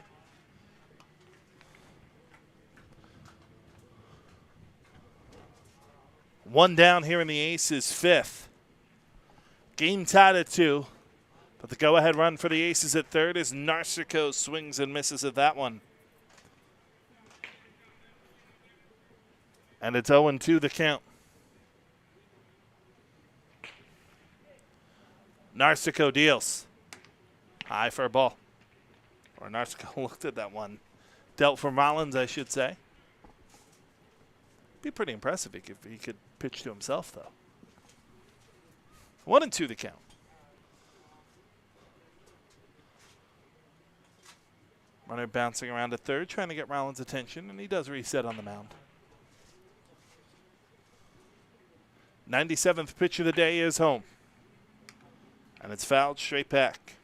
One down here in the Aces' 5th. Game tied at 2. But the go-ahead run for the Aces at third is Narcico swings and misses at that one. And it's 0-2 the count. Narcico deals. High for a ball. Or Narcico looked at that one. Dealt from Rollins, I should say. Be pretty impressive if he could pitch to himself, though. 1-2 the count. Runner bouncing around at third, trying to get Rollins' attention, and he does reset on the mound. 97th pitch of the day is home. And it's fouled straight back.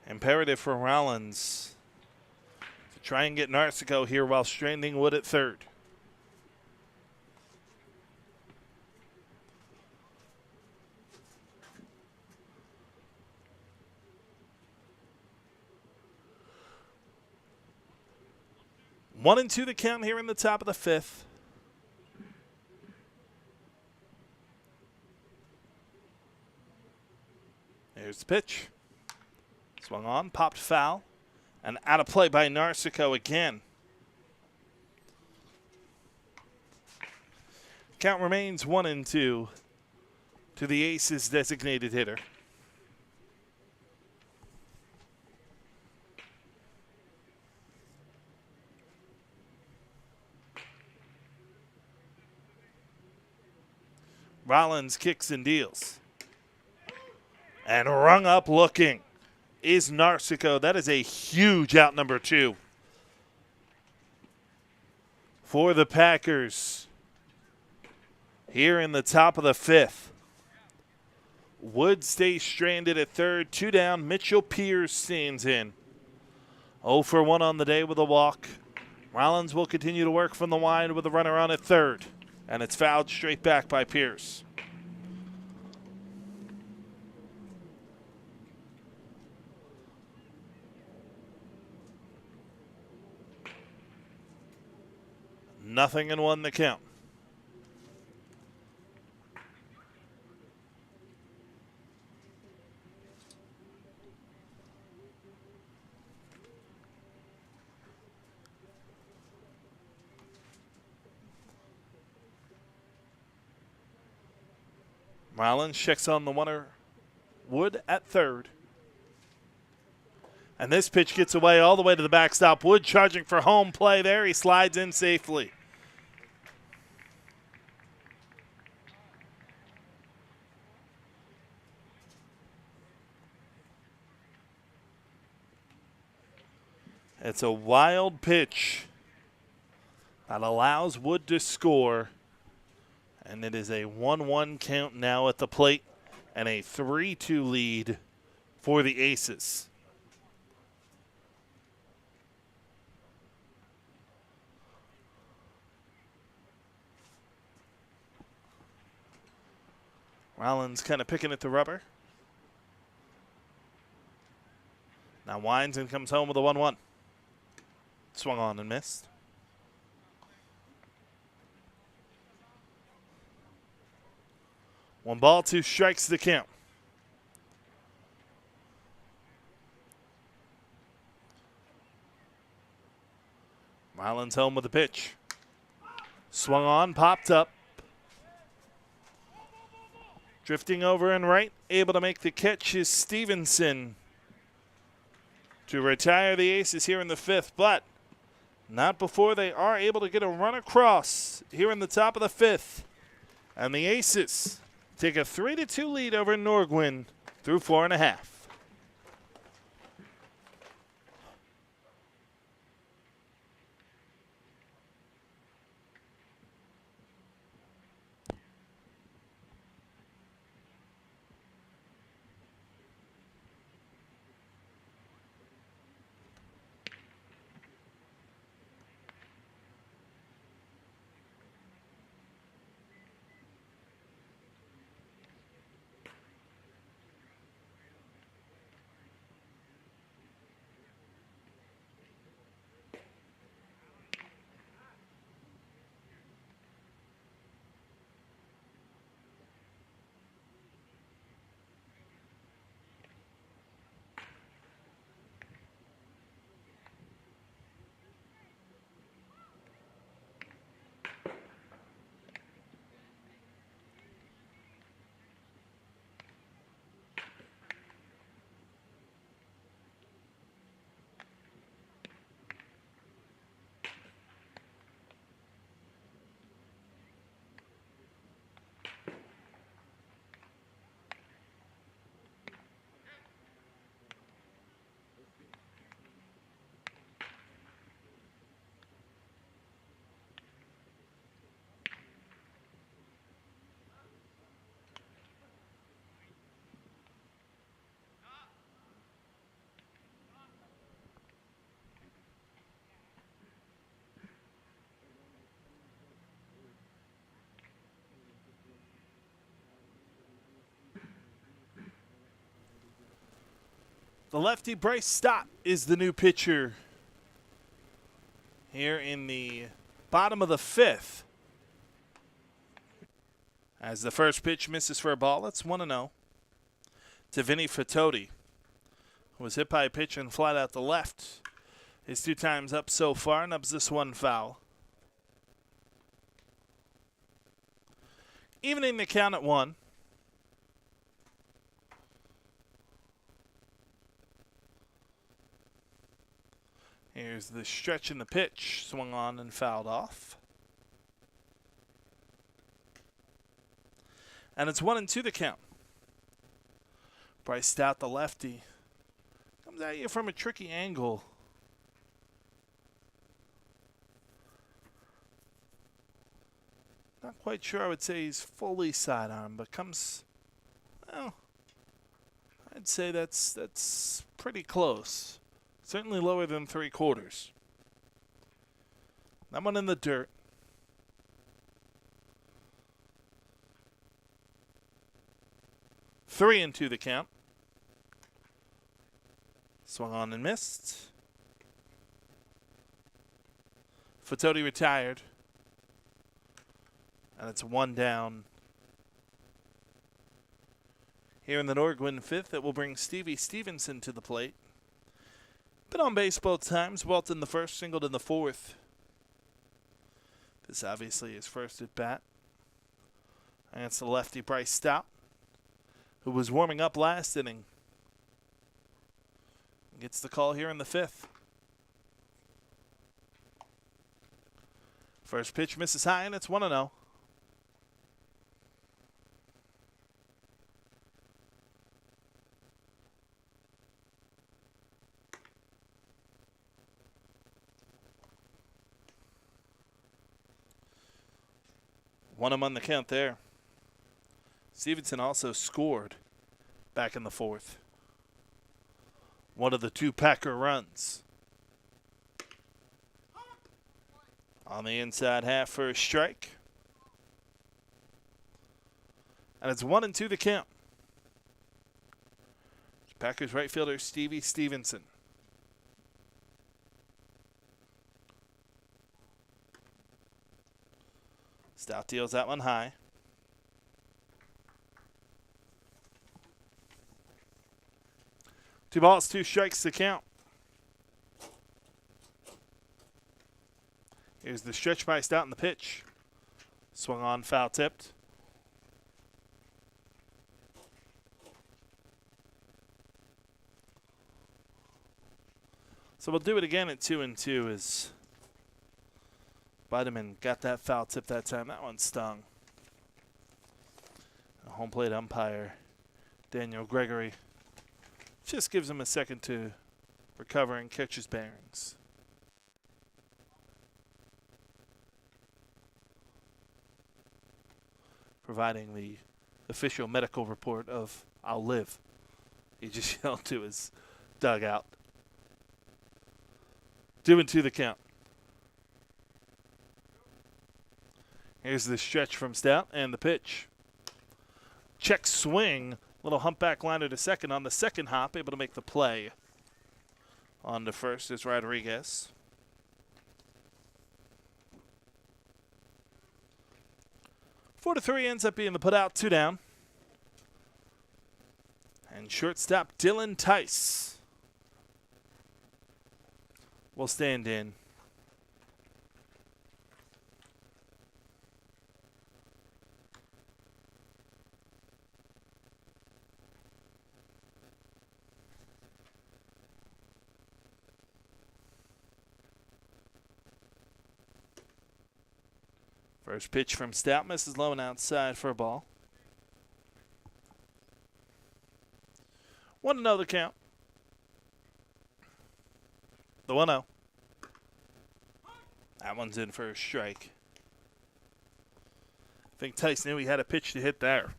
Imperative for Rollins to try and get Narcico here while stranding Wood at third. One and two the count here in the top of the 5th. Here's the pitch. Swung on, popped foul, and out of play by Narcico again. Count remains 1-2 to the Aces' designated hitter. Rollins kicks and deals. And rung up looking is Narcico. That is a huge out number 2 for the Packers here in the top of the 5th. Wood stays stranded at third. 2 down. Mitchell Pierce stands in. 0 for 1 on the day with a walk. Rollins will continue to work from the wind with a runner on at third. And it's fouled straight back by Pierce. Nothing and 1 the count. Rollins checks on the winner. Wood at third. And this pitch gets away all the way to the backstop. Wood charging for home play there. He slides in safely. It's a wild pitch that allows Wood to score. And it is a 1-1 count now at the plate and a 3-2 lead for the Aces. Rollins kind of picking at the rubber. Now winds and comes home with a 1-1. Swung on and missed. One ball, two strikes the count. Rollins home with the pitch. Swung on, popped up. Drifting over and right, able to make the catch is Stevenson to retire the Aces here in the fifth, but not before they are able to get a run across here in the top of the fifth. And the Aces take a 3-2 lead over Nor-Gwyn through 4.5. The lefty Bryce Stott is the new pitcher here in the bottom of the fifth. As the first pitch misses for a ball, it's 1-0 to Vinny Fitoti, who was hit by a pitch and flat out the left. His 2 times up so far, nubs this one foul. Evening the count at 1. Here's the stretch in the pitch, swung on and fouled off. And it's 1-2 the count. Bryce Stout, the lefty, comes at you from a tricky angle. Not quite sure I would say he's fully sidearm, but comes, well, I'd say that's pretty close. Certainly lower than 3/4. That one in the dirt. 3-2 the count. Swung on and missed. Fitoti retired. And it's 1 down. Here in the Nor-Gwyn fifth, it will bring Stevie Stevenson to the plate. Been on base both times, walked in the first, singled in the fourth. This obviously is first at bat. And it's the lefty Bryce Stout, who was warming up last inning. Gets the call here in the 5th. First pitch misses high, and it's 1-0. One on the count there. Stevenson also scored back in the 4th. One of the 2 Packer runs. On the inside half for a strike. And it's 1-2 the count. Packers right fielder Stevie Stevenson. Stout deals that one high. Two balls, 2 strikes to count. Here's the stretch by Stout in the pitch. Swung on, foul tipped. So we'll do it again at 2-2 as Bideman got that foul tip that time. That one stung. A home plate umpire, Daniel Gregory, just gives him a second to recover and catch his bearings. Providing the official medical report of "I'll live." He just yelled to his dugout. 2-2 the count. Here's the stretch from Stout and the pitch. Check swing. Little humpback liner to second on the second hop. Able to make the play. On to first is Rodriguez. Four to 3 ends up being the putout, 2 down. And shortstop Dylan Tice will stand in. First pitch from Stout misses low and outside for a ball. 1-0 the count. The 1-0. That one's in for a strike. I think Tice knew he had a pitch to hit there.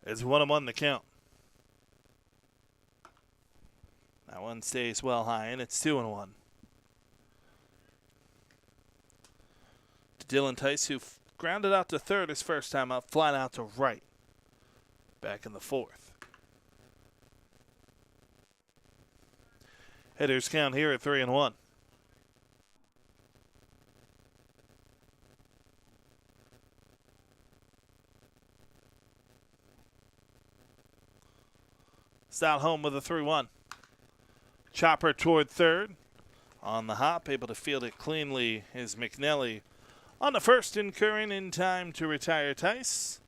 It's 1-1 the count. That one stays well high, and it's 2-1. Dylan Tice, who grounded out to third his first time up, flat out to right. Back in the 4th. Hitters count here at 3-1. Stout home with a 3-1. Chopper toward third. On the hop, able to field it cleanly is McNelly. On the first, incurring in time to retire Tice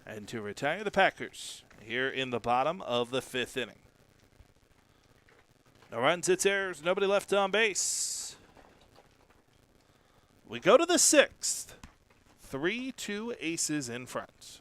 and to retire the Packers here in the bottom of the 5th inning. No runs, hits, errors, nobody left on base. We go to the 6th. 3-2 Aces in front.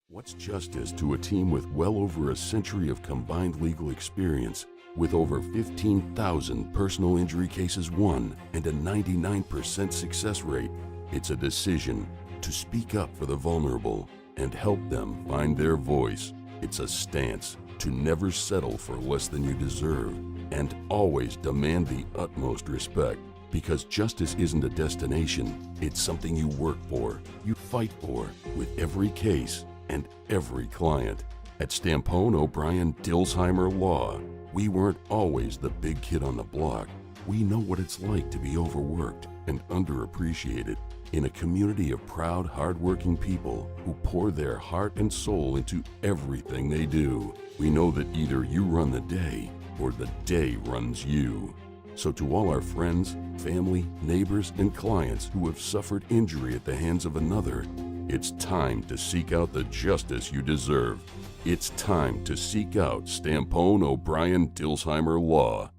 What's justice to a team with well over a century of combined legal experience, with over 15,000 personal injury cases won and a 99% success rate? It's a decision to speak up for the vulnerable and help them find their voice. It's a stance to never settle for less than you deserve and always demand the utmost respect. Because justice isn't a destination, it's something you work for, you fight for, with every case and every client. At Stampone, O'Brien, Dilsheimer Law, we weren't always the big kid on the block. We know what it's like to be overworked and underappreciated in a community of proud, hardworking people who pour their heart and soul into everything they do. We know that either you run the day or the day runs you. So to all our friends, family, neighbors, and clients who have suffered injury at the hands of another, It's time to seek out the justice you deserve. It's time to seek out Stampone O'Brien Dilsheimer Law.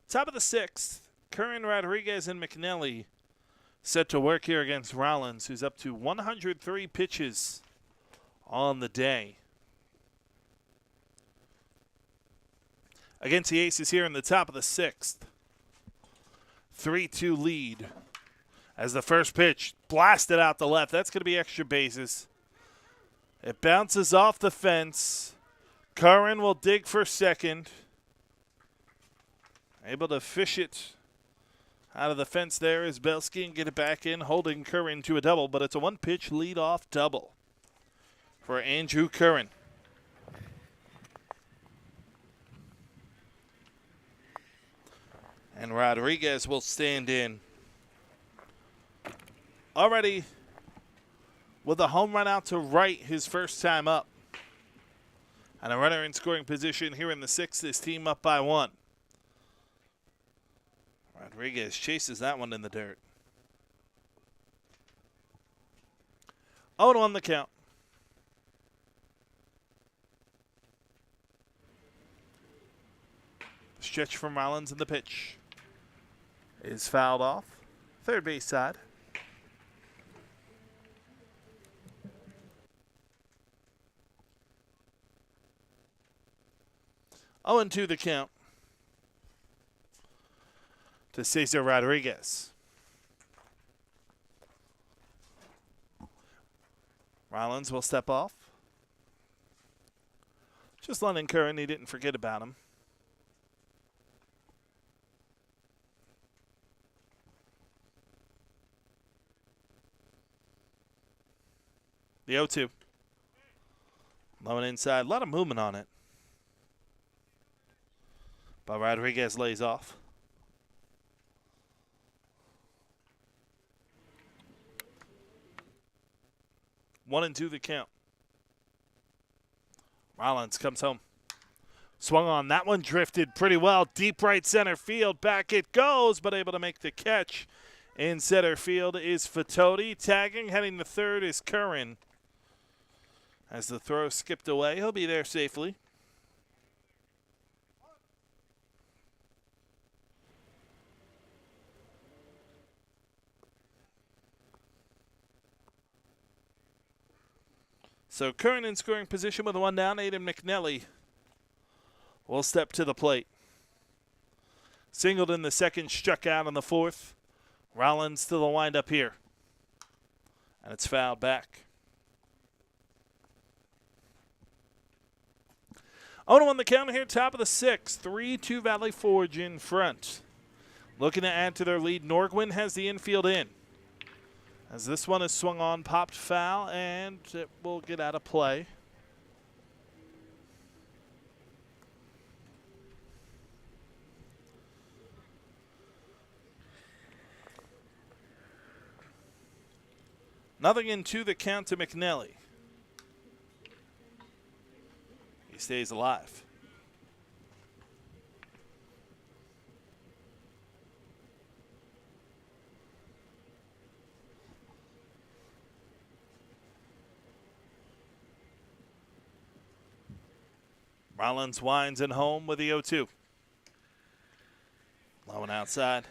Top of the sixth, Curran, Rodriguez, and McNelly set to work here against Rollins, who's up to 103 pitches on the day. Against the Aces here in the top of the sixth. 3-2 lead as the first pitch blasted out the left. That's going to be extra bases. It bounces off the fence. Curran will dig for second. Able to fish it out of the fence there is Belski and get it back in, holding Curran to a double, but it's a one-pitch lead-off double for Andrew Curran. And Rodriguez will stand in. Already with a home run out to right his first time up. And a runner in scoring position here in the sixth, his team up by 1. Rodriguez chases that one in the dirt. 0-1 the count. Stretch from Rollins and the pitch is fouled off. Third base side. Oh, and 2 the count to Cesar Rodriguez. Rollins will step off. Just letting Curran, he didn't forget about him. The 0-2. Low and inside. A lot of movement on it. But Rodriguez lays off. One and 2 the count. Rollins comes home. Swung on. That one drifted pretty well. Deep right center field. Back it goes, but able to make the catch. In center field is Fatoti. Tagging, heading to third is Curran. As the throw skipped away, he'll be there safely. So Curran in scoring position with a 1 down. Aiden McNelly will step to the plate. Singled in the second, struck out in the fourth. Rollins to the windup here. And it's fouled back. 0-1 the count here, top of the sixth. 3-2 Valley Forge in front. Looking to add to their lead. Nor-Gwyn has the infield in. As this one is swung on, popped foul, and it will get out of play. Nothing in 2 the count to McNelly. He stays alive. Rollins winds in home with the 0-2. Low and outside.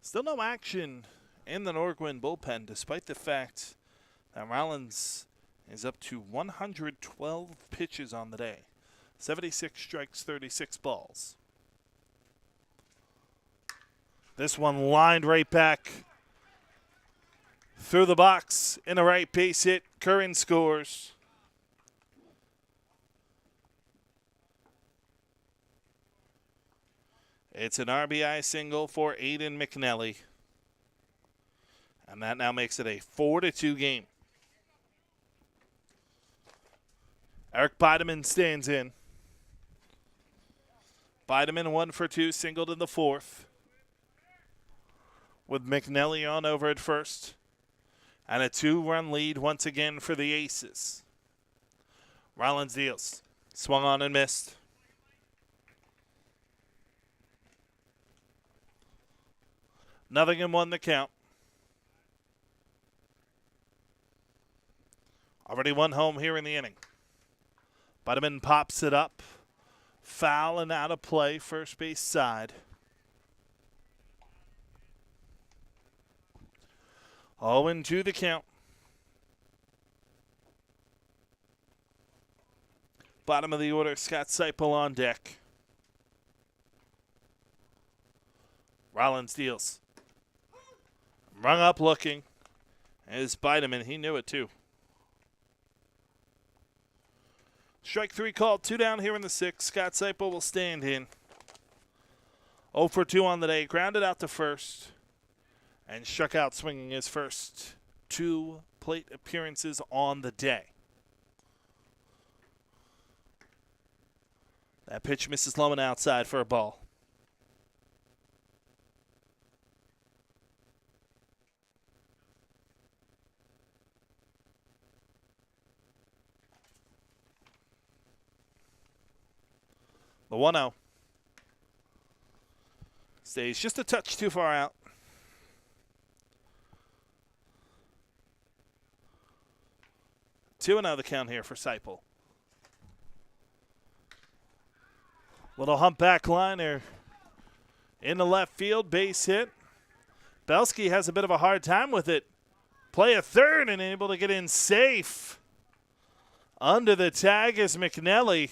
Still no action in the Nor-Gwyn bullpen, despite the fact that Rollins is up to 112 pitches on the day. 76 strikes, 36 balls. This one lined right back through the box in a right base hit. Curran scores. It's an RBI single for Aiden McNelly. And that now makes it a 4-2 game. Eric Bideman stands in. Bideman 1 for 2, singled in the fourth. With McNelly on over at first. And a 2-run lead once again for the Aces. Rollins deals. Swung on and missed. Nothing won the count. Already one home here in the inning. Buttman pops it up. Foul and out of play, first base side. 0-2 the count. Bottom of the order, Scott Seipel on deck. Rollins deals. Rung up looking. Is Bideman. He knew it too. Strike 3 called. 2 down here in the 6th. Scott Seipel will stand in. 0 for 2 on the day. Grounded out to first. And struck out swinging his first 2 plate appearances on the day. That pitch misses low and outside for a ball. The 1-0. Stays just a touch too far out. Two and 0 the count here for Seipel. Little humpback liner in the left field, base hit. Belsky has a bit of a hard time with it. Play a third and able to get in safe. Under the tag is McNelly.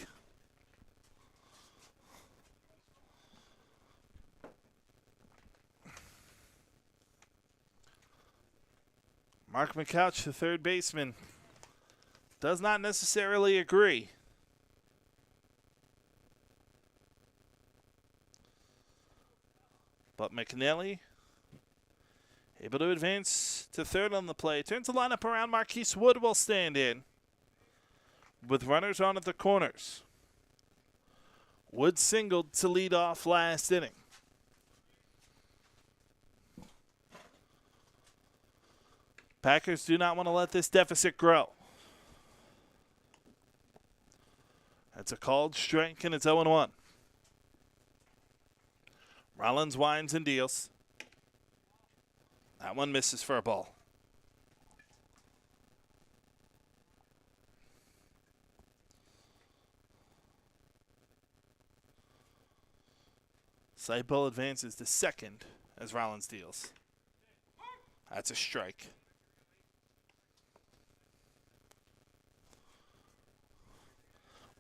Mark McCouch, the third baseman, does not necessarily agree. But McNelly able to advance to third on the play. Turns the lineup around. Marquise Wood will stand in with runners on at the corners. Wood singled to lead off last inning. Packers do not want to let this deficit grow. That's a called strike, and it's 0-1. Rollins winds and deals. That one misses for a ball. Seipel advances to second as Rollins deals. That's a strike.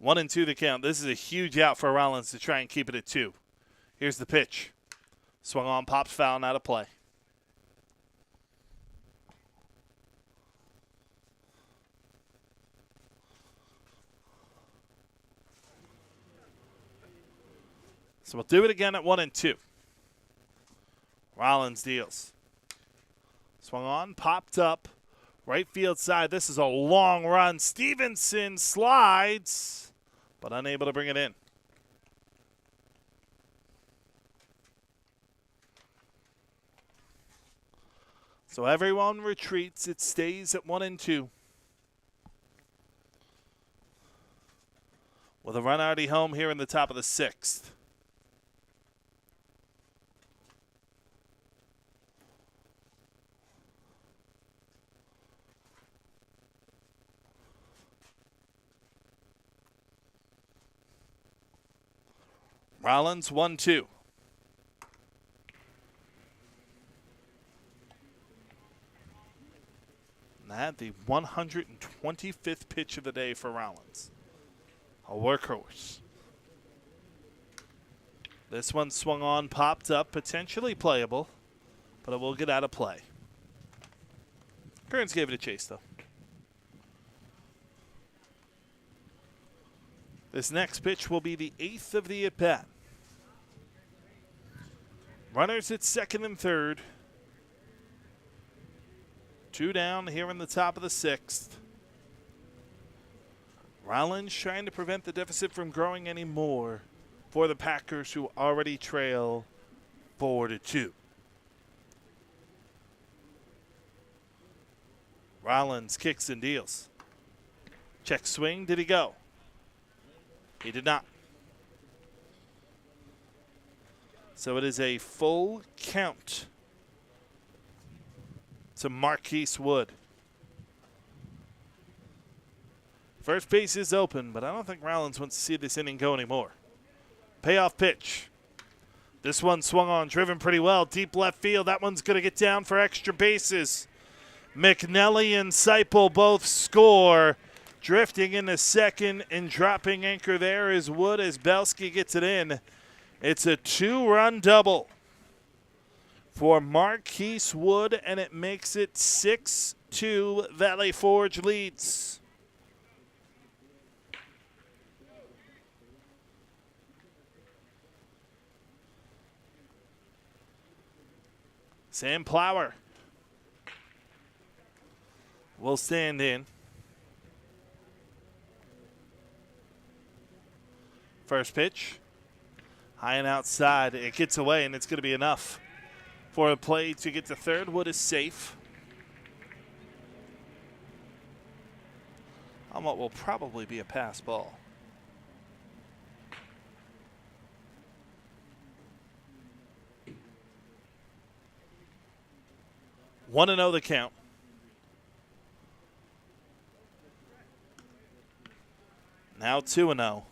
1-2 the count. This is a huge out for Rollins to try and keep it at 2. Here's the pitch. Swung on, pops foul, and out of play. So we'll do it again at 1-2. Rollins deals. Swung on, popped up. Right field side. This is a long run. Stevenson slides, but unable to bring it in. So everyone retreats. It stays at 1-2. With a run already home here in the top of the 6th. Rollins 1-2. That the 125th pitch of the day for Rollins. A workhorse. This one swung on, popped up, potentially playable, but it will get out of play. Kearns gave it a chase, though. This next pitch will be the 8th of the at-bat. Runners at second and third. 2 down here in the top of the 6th. Rollins trying to prevent the deficit from growing any more for the Packers, who already trail 4-2. Rollins kicks and deals. Check swing. Did he go? He did not. So it is a full count to Marquise Wood. First base is open, but I don't think Rollins wants to see this inning go anymore. Payoff pitch. This one swung on, driven pretty well. Deep left field. That one's going to get down for extra bases. McNelly and Seipel both score. Drifting into second and dropping anchor there is Wood as Belsky gets it in. It's a 2-run double for Marquise Wood, and it makes it 6-2. Valley Forge leads. Sam Plower will stand in. First pitch, high and outside. It gets away, and it's going to be enough for a play to get to third. Wood is safe on what will probably be a pass ball. One and 0 the count. Now 2-0.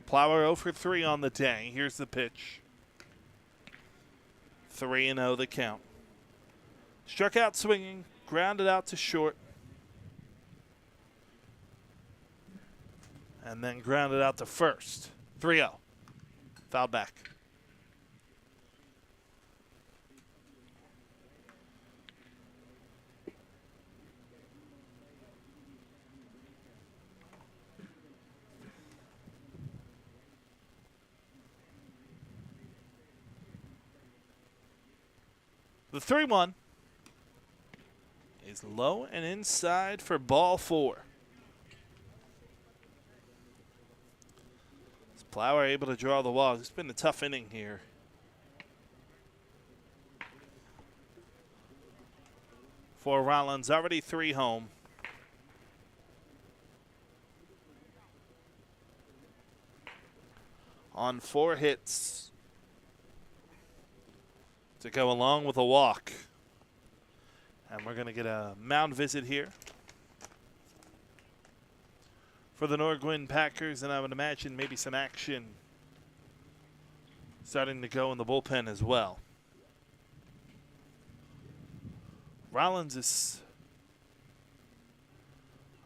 Plower 0 for 3 on the day. Here's the pitch. 3-0 the count. Struck out swinging, grounded out to short, and then grounded out to first. 3-0. Fouled back. The 3-1 is low and inside for ball 4. Is Plower able to draw the walk? It's been a tough inning here. For Rollins, already 3 home. On 4 hits to go along with a walk. And we're going to get a mound visit here for the Nor-Gwyn Packers, and I would imagine maybe some action starting to go in the bullpen as well. Rollins is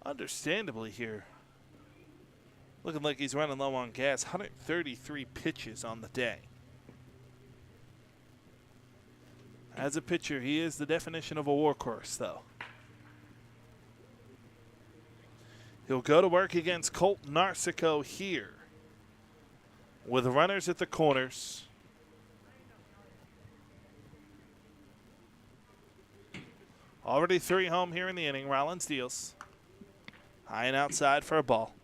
understandably here looking like he's running low on gas. 133 pitches on the day. As a pitcher, he is the definition of a workhorse, though. He'll go to work against Colt Narcico here with runners at the corners. Already 3 home here in the inning. Rollins deals. High and outside for a ball.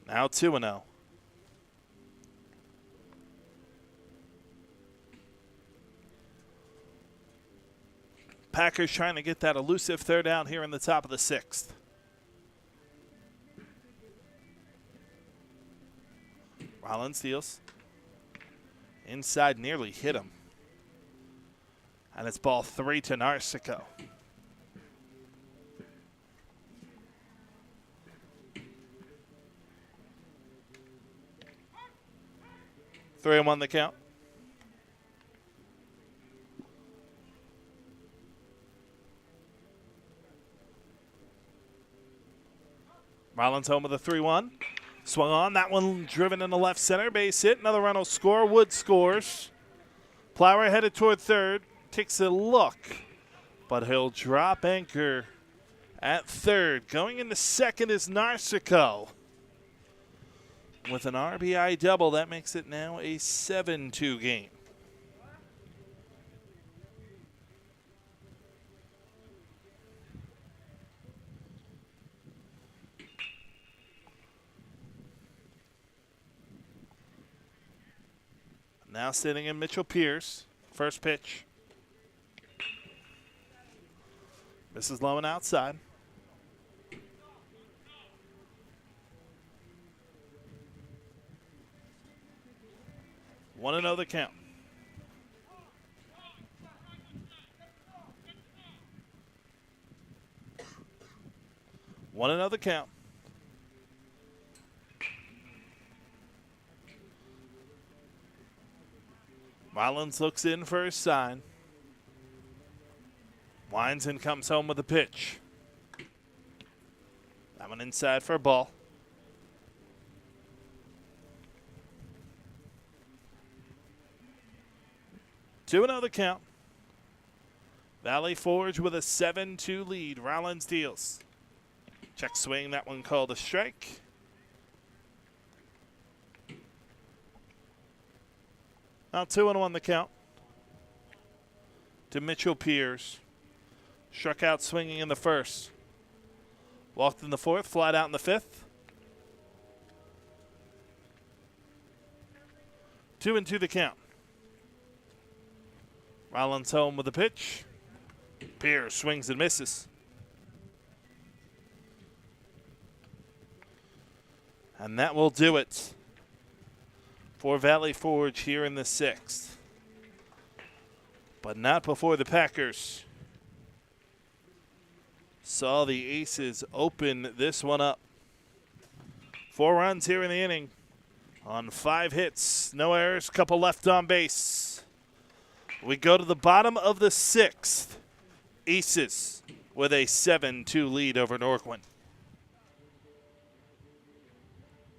Now 2-0. Packers trying to get that elusive third out here in the top of the 6th. Rollins deals. Inside, nearly hit him. And it's ball 3 to Narcico. Three and 1 the count. Rollins home with a 3-1. Swung on. That one driven in the left center. Base hit. Another run will score. Wood scores. Plower headed toward third. Takes a look. But he'll drop anchor at third. Going into second is Narcico. With an RBI double, that makes it now a 7-2 game. Now sitting in Mitchell Pierce. First pitch. This is low and outside. 1-0 the count. Another count. Rollins looks in for his sign. Winds and comes home with a pitch. That one inside for a ball. 2-0 the count. Valley Forge with a 7-2 lead. Rollins deals. Check swing, that one called a strike. Now 2-1 the count to Mitchell Pierce. Struck out swinging in the first. Walked in the fourth, flied out in the fifth. 2-2 the count. Rollins home with a pitch. Pierce swings and misses. And that will do it for Valley Forge here in the sixth. But not before the Packers saw the Aces open this one up. 4 runs here in the inning on 5 hits. No errors, couple left on base. We go to the bottom of the sixth. Aces with a 7-2 lead over Nor-Gwyn.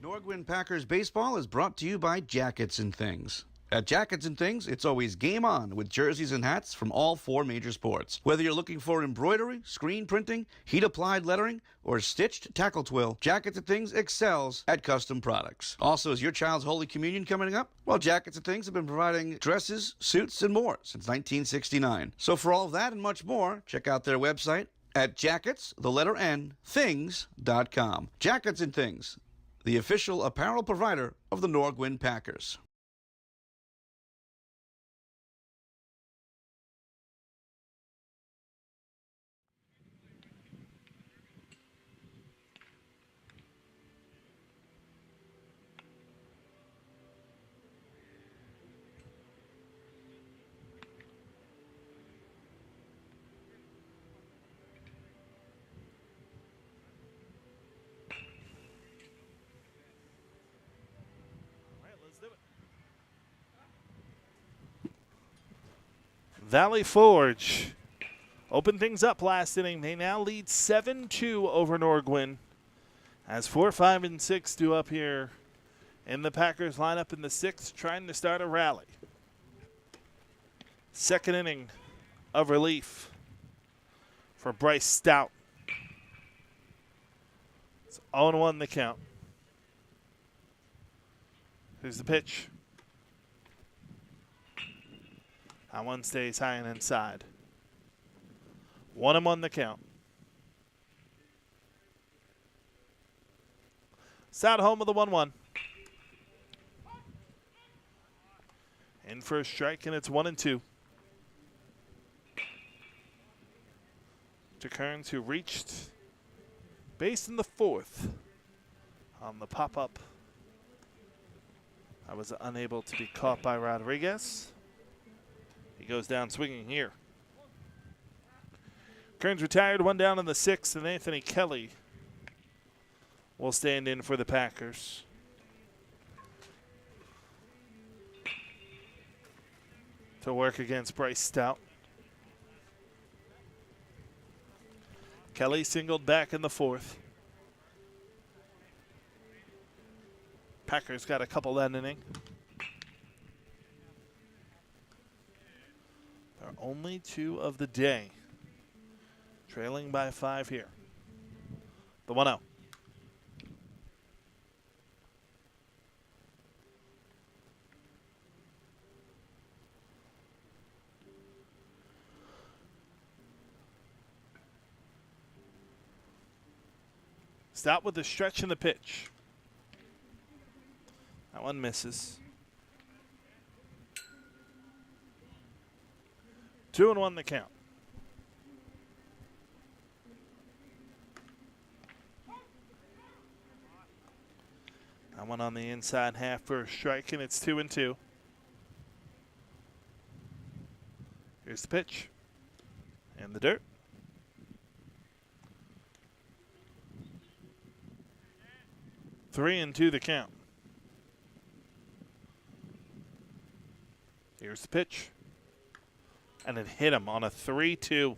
Nor-Gwyn Packers baseball is brought to you by Jackets and Things. At Jackets and Things, it's always game on with jerseys and hats from all 4 major sports. Whether you're looking for embroidery, screen printing, heat-applied lettering, or stitched tackle twill, Jackets and Things excels at custom products. Also, is your child's Holy Communion coming up? Well, Jackets and Things have been providing dresses, suits, and more since 1969. So for all of that and much more, check out their website at things.com. Jackets and Things, the official apparel provider of the Nor-Gwyn Packers. Valley Forge opened things up last inning. They now lead 7-2 over Nor-Gwyn as 4, 5, and 6 do up here in the Packers lineup in the sixth, trying to start a rally. Second inning of relief for Bryce Stout. It's 0-1 the count. Here's the pitch. That one stays high and inside. 1-1 the count. Stout home with the 1-1. In for a strike, and it's 1-2. To Kearns, who reached base in the fourth on the pop-up. I was unable to be caught by Rodriguez. He goes down swinging here. Kearns retired, 1 down in the sixth, and Anthony Kelly will stand in for the Packers. To work against Bryce Stout. Kelly singled back in the fourth. Packers got a couple that inning. They're only 2 of the day. Trailing by 5 here. The 1-0. Stout with the stretch in the pitch. That one misses. 2-1 the count. That one on the inside half for a strike, and it's 2-2. Here's the pitch. And the dirt. Three and two the count. Here's the pitch. And it hit him on a 3-2.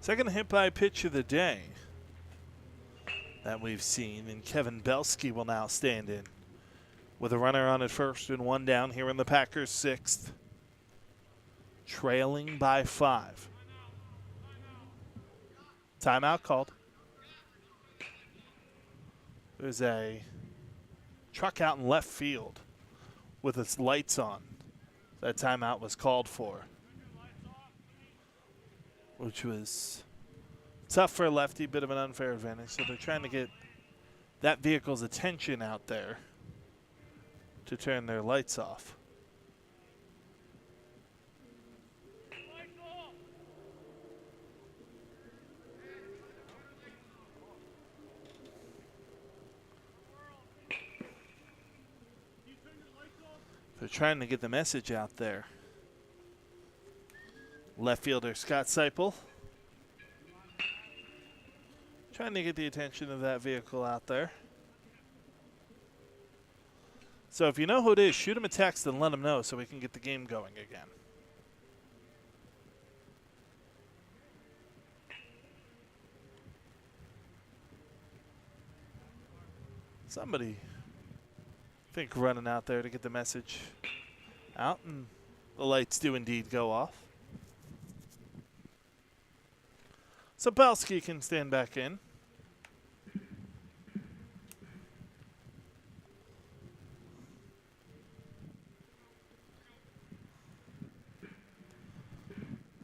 Second hit by pitch of the day that we've seen, and Kevin Belsky will now stand in with a runner on at first and one down here in the Packers' sixth, trailing by 5. Timeout called. There's a truck out in left field with its lights on. That timeout was called for, which was tough for a lefty, bit of an unfair advantage. So they're trying to get that vehicle's attention out there to turn their lights off. They're trying to get the message out there. Left fielder Scott Seipel trying to get the attention of that vehicle out there. So if you know who it is, shoot him a text and let him know so we can get the game going again. Somebody, I think, running out there to get the message out, and the lights do indeed go off. So Belsky can stand back in.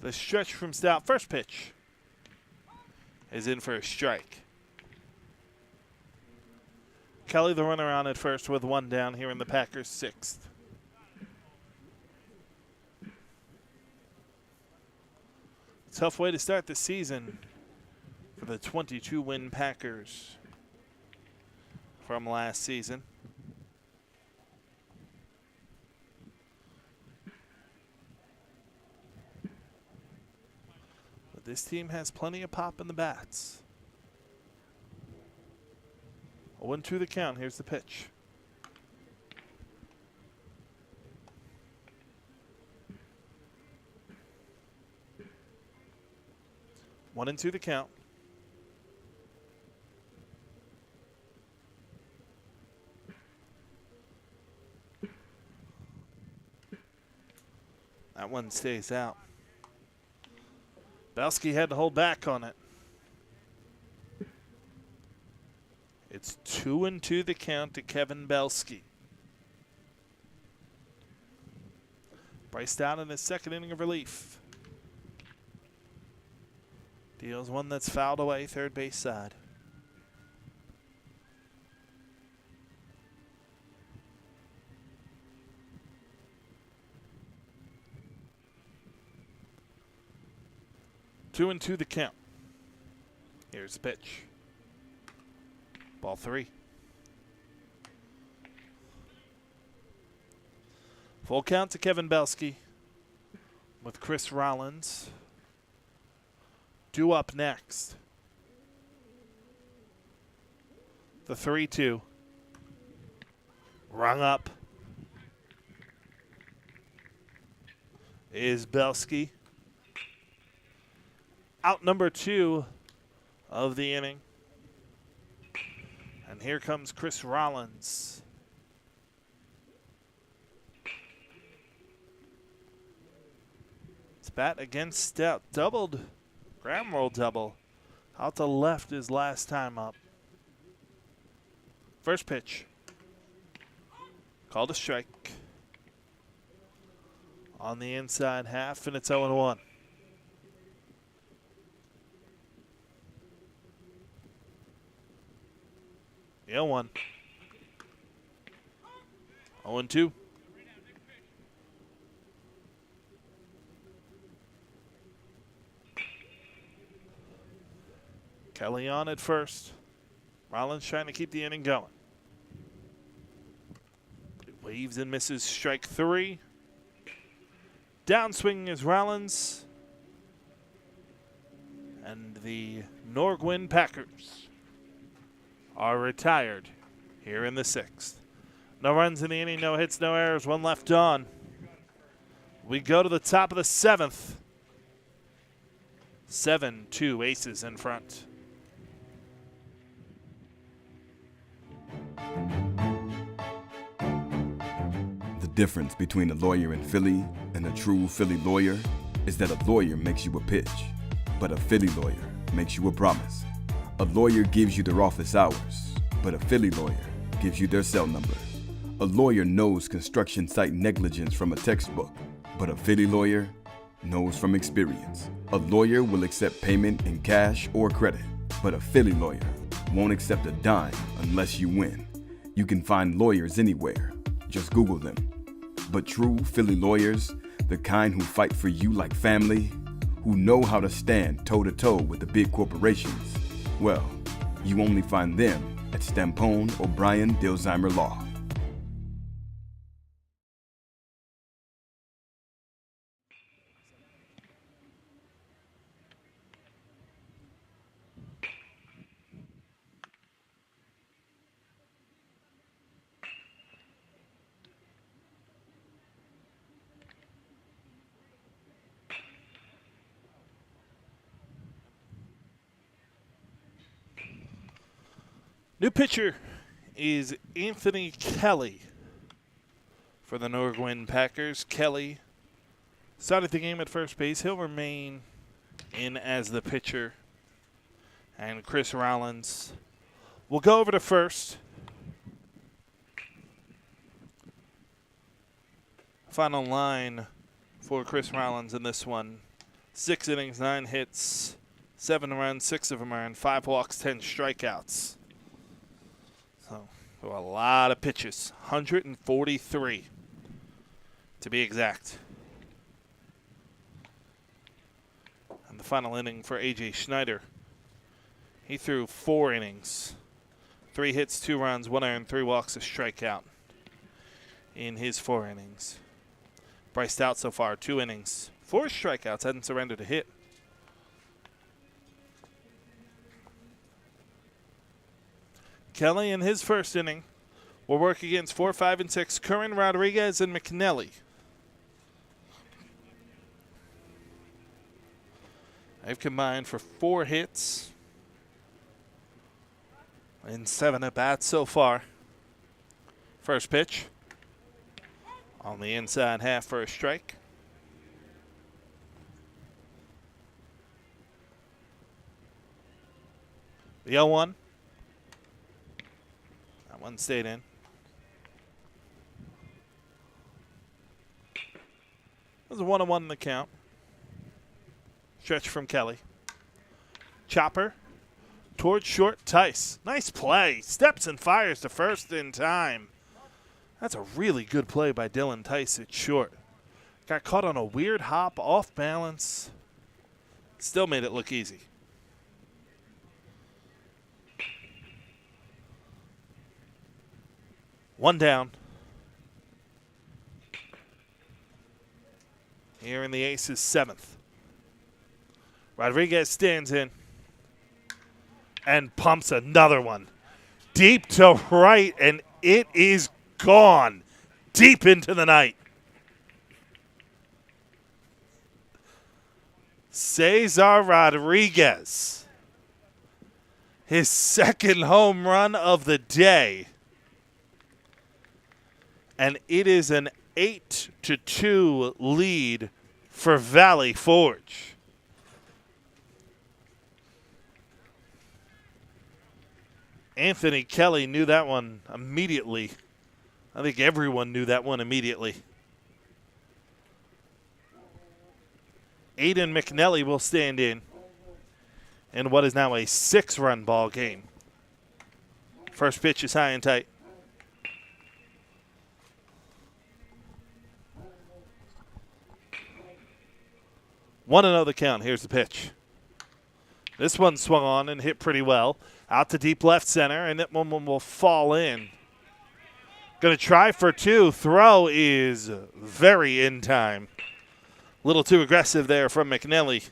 The stretch from Stout. First pitch is in for a strike. Kelly, the runner on at first with one down here in the Packers' sixth. Tough way to start the season for the 22-win Packers from last season. But this team has plenty of pop in the bats. 0-2 the count. Here's the pitch. One and two the count. That one stays out. Belsky had to hold back on it. It's 2-2 the count to Kevin Belsky. Bryce down in his second inning of relief. Deals one that's fouled away, third base side. Two and two the count. Here's the pitch. Ball 3. Full count to Kevin Belsky with Chris Rollins due up next. The 3-2. Rung up is Belsky. Out number 2 of the inning. And here comes Chris Rollins. His bat against Stout. Doubled. Graham roll double. Out to left his last time up. First pitch. Called a strike. On the inside half, and it's 0-1. The 0-1. 0-2. Kelly on at first. Rollins trying to keep the inning going. Waves and misses strike 3. Downswinging is Rollins. And the Nor-Gwyn Packers are retired here in the 6th. No runs in the inning, no hits, no errors, 1 left on. We go to the top of the 7th. 7-2 Aces in front. The difference between a lawyer in Philly and a true Philly lawyer is that a lawyer makes you a pitch, but a Philly lawyer makes you a promise. A lawyer gives you their office hours, but a Philly lawyer gives you their cell number. A lawyer knows construction site negligence from a textbook, but a Philly lawyer knows from experience. A lawyer will accept payment in cash or credit, but a Philly lawyer won't accept a dime unless you win. You can find lawyers anywhere. Just Google them. But true Philly lawyers, the kind who fight for you like family, who know how to stand toe-to-toe with the big corporations, well, you only find them at Stampone, O'Brien, Dilsheimer Law. New pitcher is Anthony Kelly for the Nor-Gwyn Packers. Kelly started the game at first base. He'll remain in as the pitcher. And Chris Rollins will go over to first. Final line for Chris Rollins in this one. 6 innings, 9 hits, 7 runs, 6 of them earned, 5 walks, 10 strikeouts. So, a lot of pitches. 143 to be exact. And the final inning for A.J. Schneider. He threw 4 innings. 3 hits, 2 runs, 1 earned, 3 walks, a strikeout in his 4 innings. Bryce Stout so far, 2 innings, 4 strikeouts, hadn't surrendered a hit. Kelly in his first inning will work against 4, 5, and 6, Curran, Rodriguez, and McNelly. They've combined for 4 hits in 7 at-bats so far. First pitch on the inside half for a strike. The 0-1. That one stayed in. There's a 1-1 in the count. Stretch from Kelly. Chopper towards short. Tice. Nice play. Steps and fires to first in time. That's a really good play by Dylan Tice at short. Got caught on a weird hop, off balance. Still made it look easy. One down. Here in the Aces' 7th. Rodriguez stands in and pumps another one. Deep to right, and it is gone. Deep into the night. Cesar Rodriguez. His second home run of the day. And it is an 8-2 lead for Valley Forge. Anthony Kelly knew that one immediately. I think everyone knew that one immediately. Aiden McNelly will stand in what is now a 6-run ball game. First pitch is high and tight. 1-0 the count. Here's the pitch. This one swung on and hit pretty well. Out to deep left center, and that one will fall in. Going to try for two. Throw is very in time. A little too aggressive there from McNelly.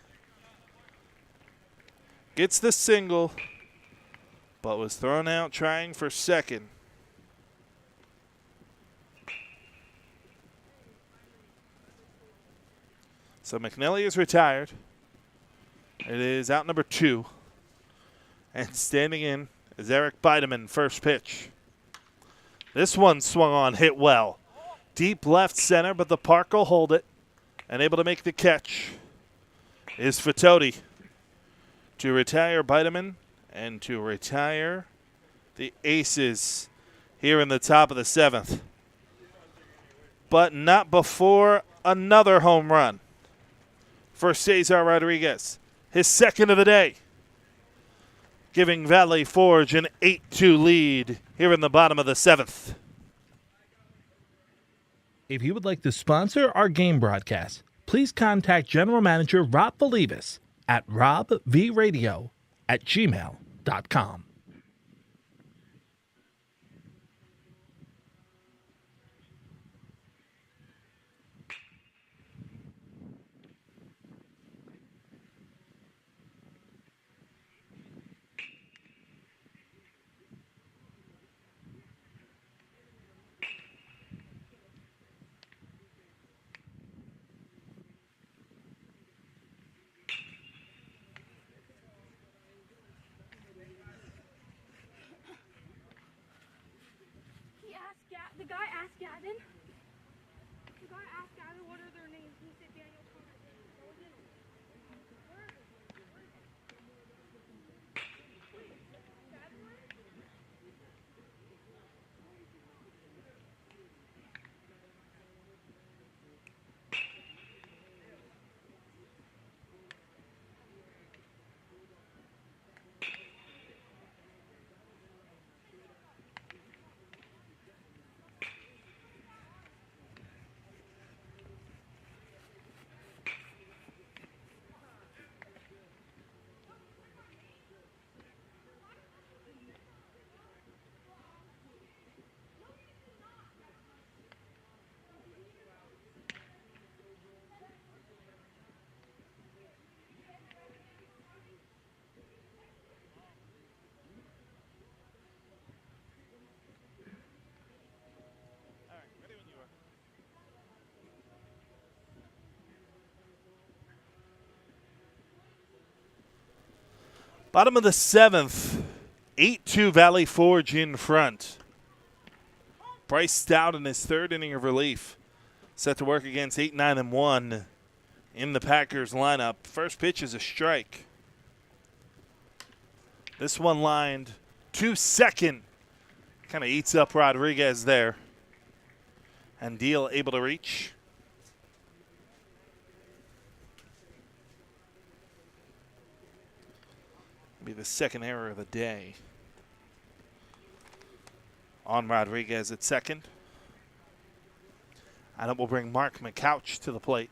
Gets the single, but was thrown out trying for second. So McNelly is retired. It is out number 2. And standing in is Eric Bideman, first pitch. This one swung on, hit well. Deep left center, but the park will hold it. And able to make the catch is Fitoti to retire Bideman and to retire the Aces here in the top of the 7th. But not before another home run for Cesar Rodriguez, his second of the day, giving Valley Forge an 8-2 lead here in the bottom of the 7th. If you would like to sponsor our game broadcast, please contact General Manager Rob Believis at robvradio@gmail.com. The guy asked Gavin. What are their names. He said Daniel Thomas. Bottom of the 7th, 8-2 Valley Forge in front. Bryce Stout in his third inning of relief. Set to work against 8-9-1 in the Packers lineup. First pitch is a strike. This one lined to second. Kind of eats up Rodriguez there. And Deal able to reach. Be the second error of the day on Rodriguez at second. And it will bring Mark McCouch to the plate.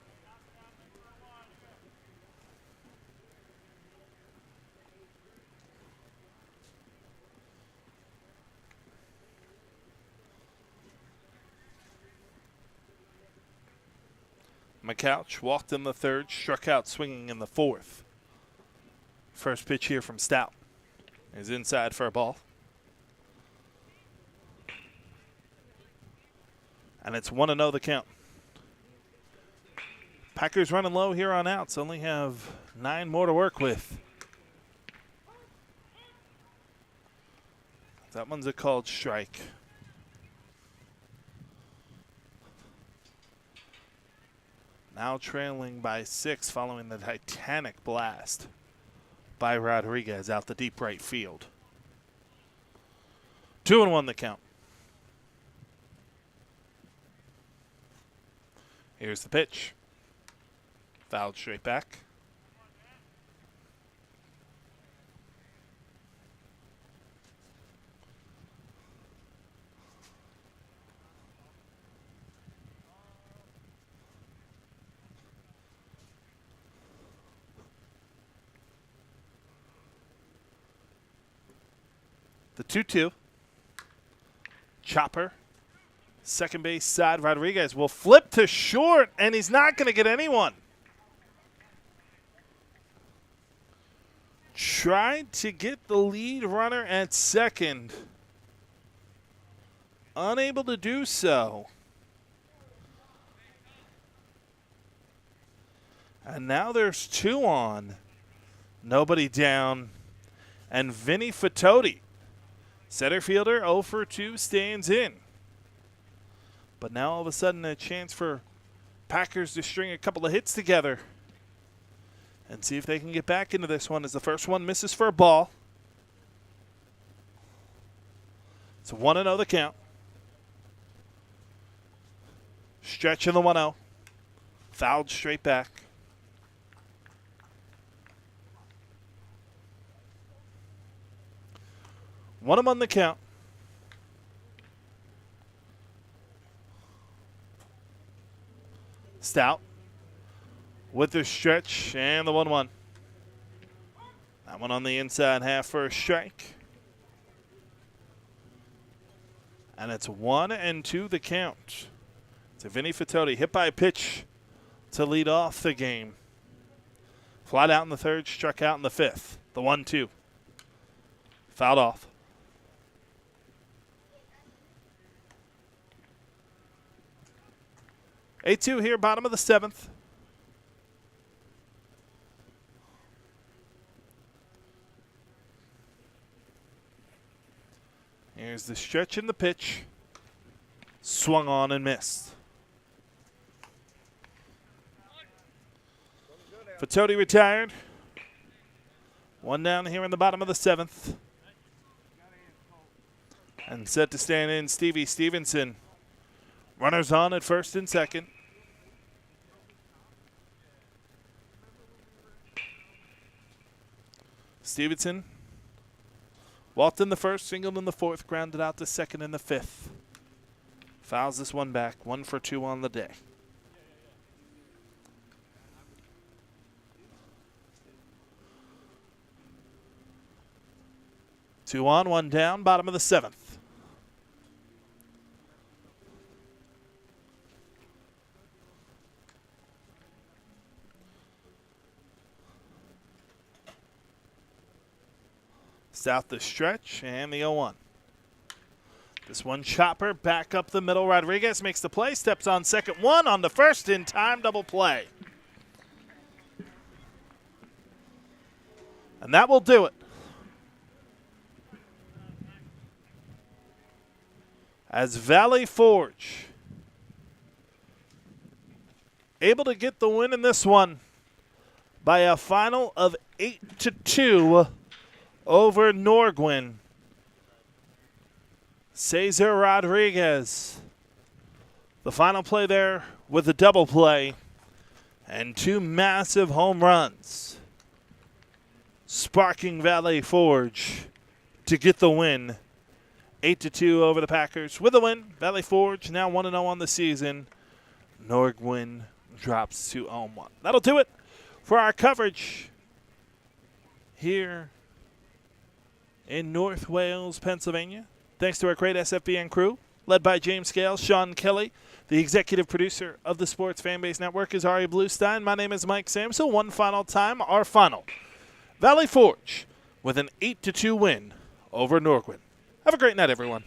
McCouch walked in the third, struck out swinging in the fourth. First pitch here from Stout is inside for a ball. And it's 1-0 the count. Packers running low here on outs. Only have 9 more to work with. That one's a called strike. Now trailing by 6 following the Titanic blast by Rodriguez out the deep right field. 2-1 the count. Here's the pitch. Fouled straight back. The 2-2. Chopper. Second base side. Rodriguez will flip to short, and he's not going to get anyone. Tried to get the lead runner at second. Unable to do so. And now there's 2 on. Nobody down. And Vinny Fitoti, center fielder, 0 for 2, stands in. But now all of a sudden a chance for Packers to string a couple of hits together and see if they can get back into this one as the first one misses for a ball. It's a 1-0 the count. Stretch in the 1-0. Fouled straight back. One on the count. Stout with the stretch and the 1-1. That one on the inside half for a strike. And it's 1-2 the count. To Vinny Fitoti, hit by a pitch to lead off the game. Flied out in the third, struck out in the fifth. The 1-2. Fouled off. A2 here, bottom of the 7th. Here's the stretch in the pitch. Swung on and missed. Fitoti retired. One down here in the bottom of the 7th. And set to stand in Stevie Stevenson. Runners on at first and second. Stevenson walked in the first, singled in the fourth, grounded out to second in the fifth. Fouls this one back, 1 for 2 on the day. Two on, one down, bottom of the 7th. South the stretch and the 0-1. This one chopper back up the middle. Rodriguez makes the play, steps on second, 1 on the first in time, double play. And that will do it. As Valley Forge able to get the win in this one by a final of 8-2 over Nor-Gwyn. Cesar Rodriguez, the final play there with a double play and 2 massive home runs, sparking Valley Forge to get the win. 8-2 over the Packers. With a win, Valley Forge now 1-0 on the season. Nor-Gwyn drops to 0-1. That'll do it for our coverage here in North Wales, Pennsylvania. Thanks to our great SFBN crew, led by James Gale, Sean Kelly. The executive producer of the Sports Fanbase Network is Ari Bluestein. My name is Mike Samuel. One final time, our final. Valley Forge with an 8-2 win over Nor-Gwyn. Have a great night, everyone.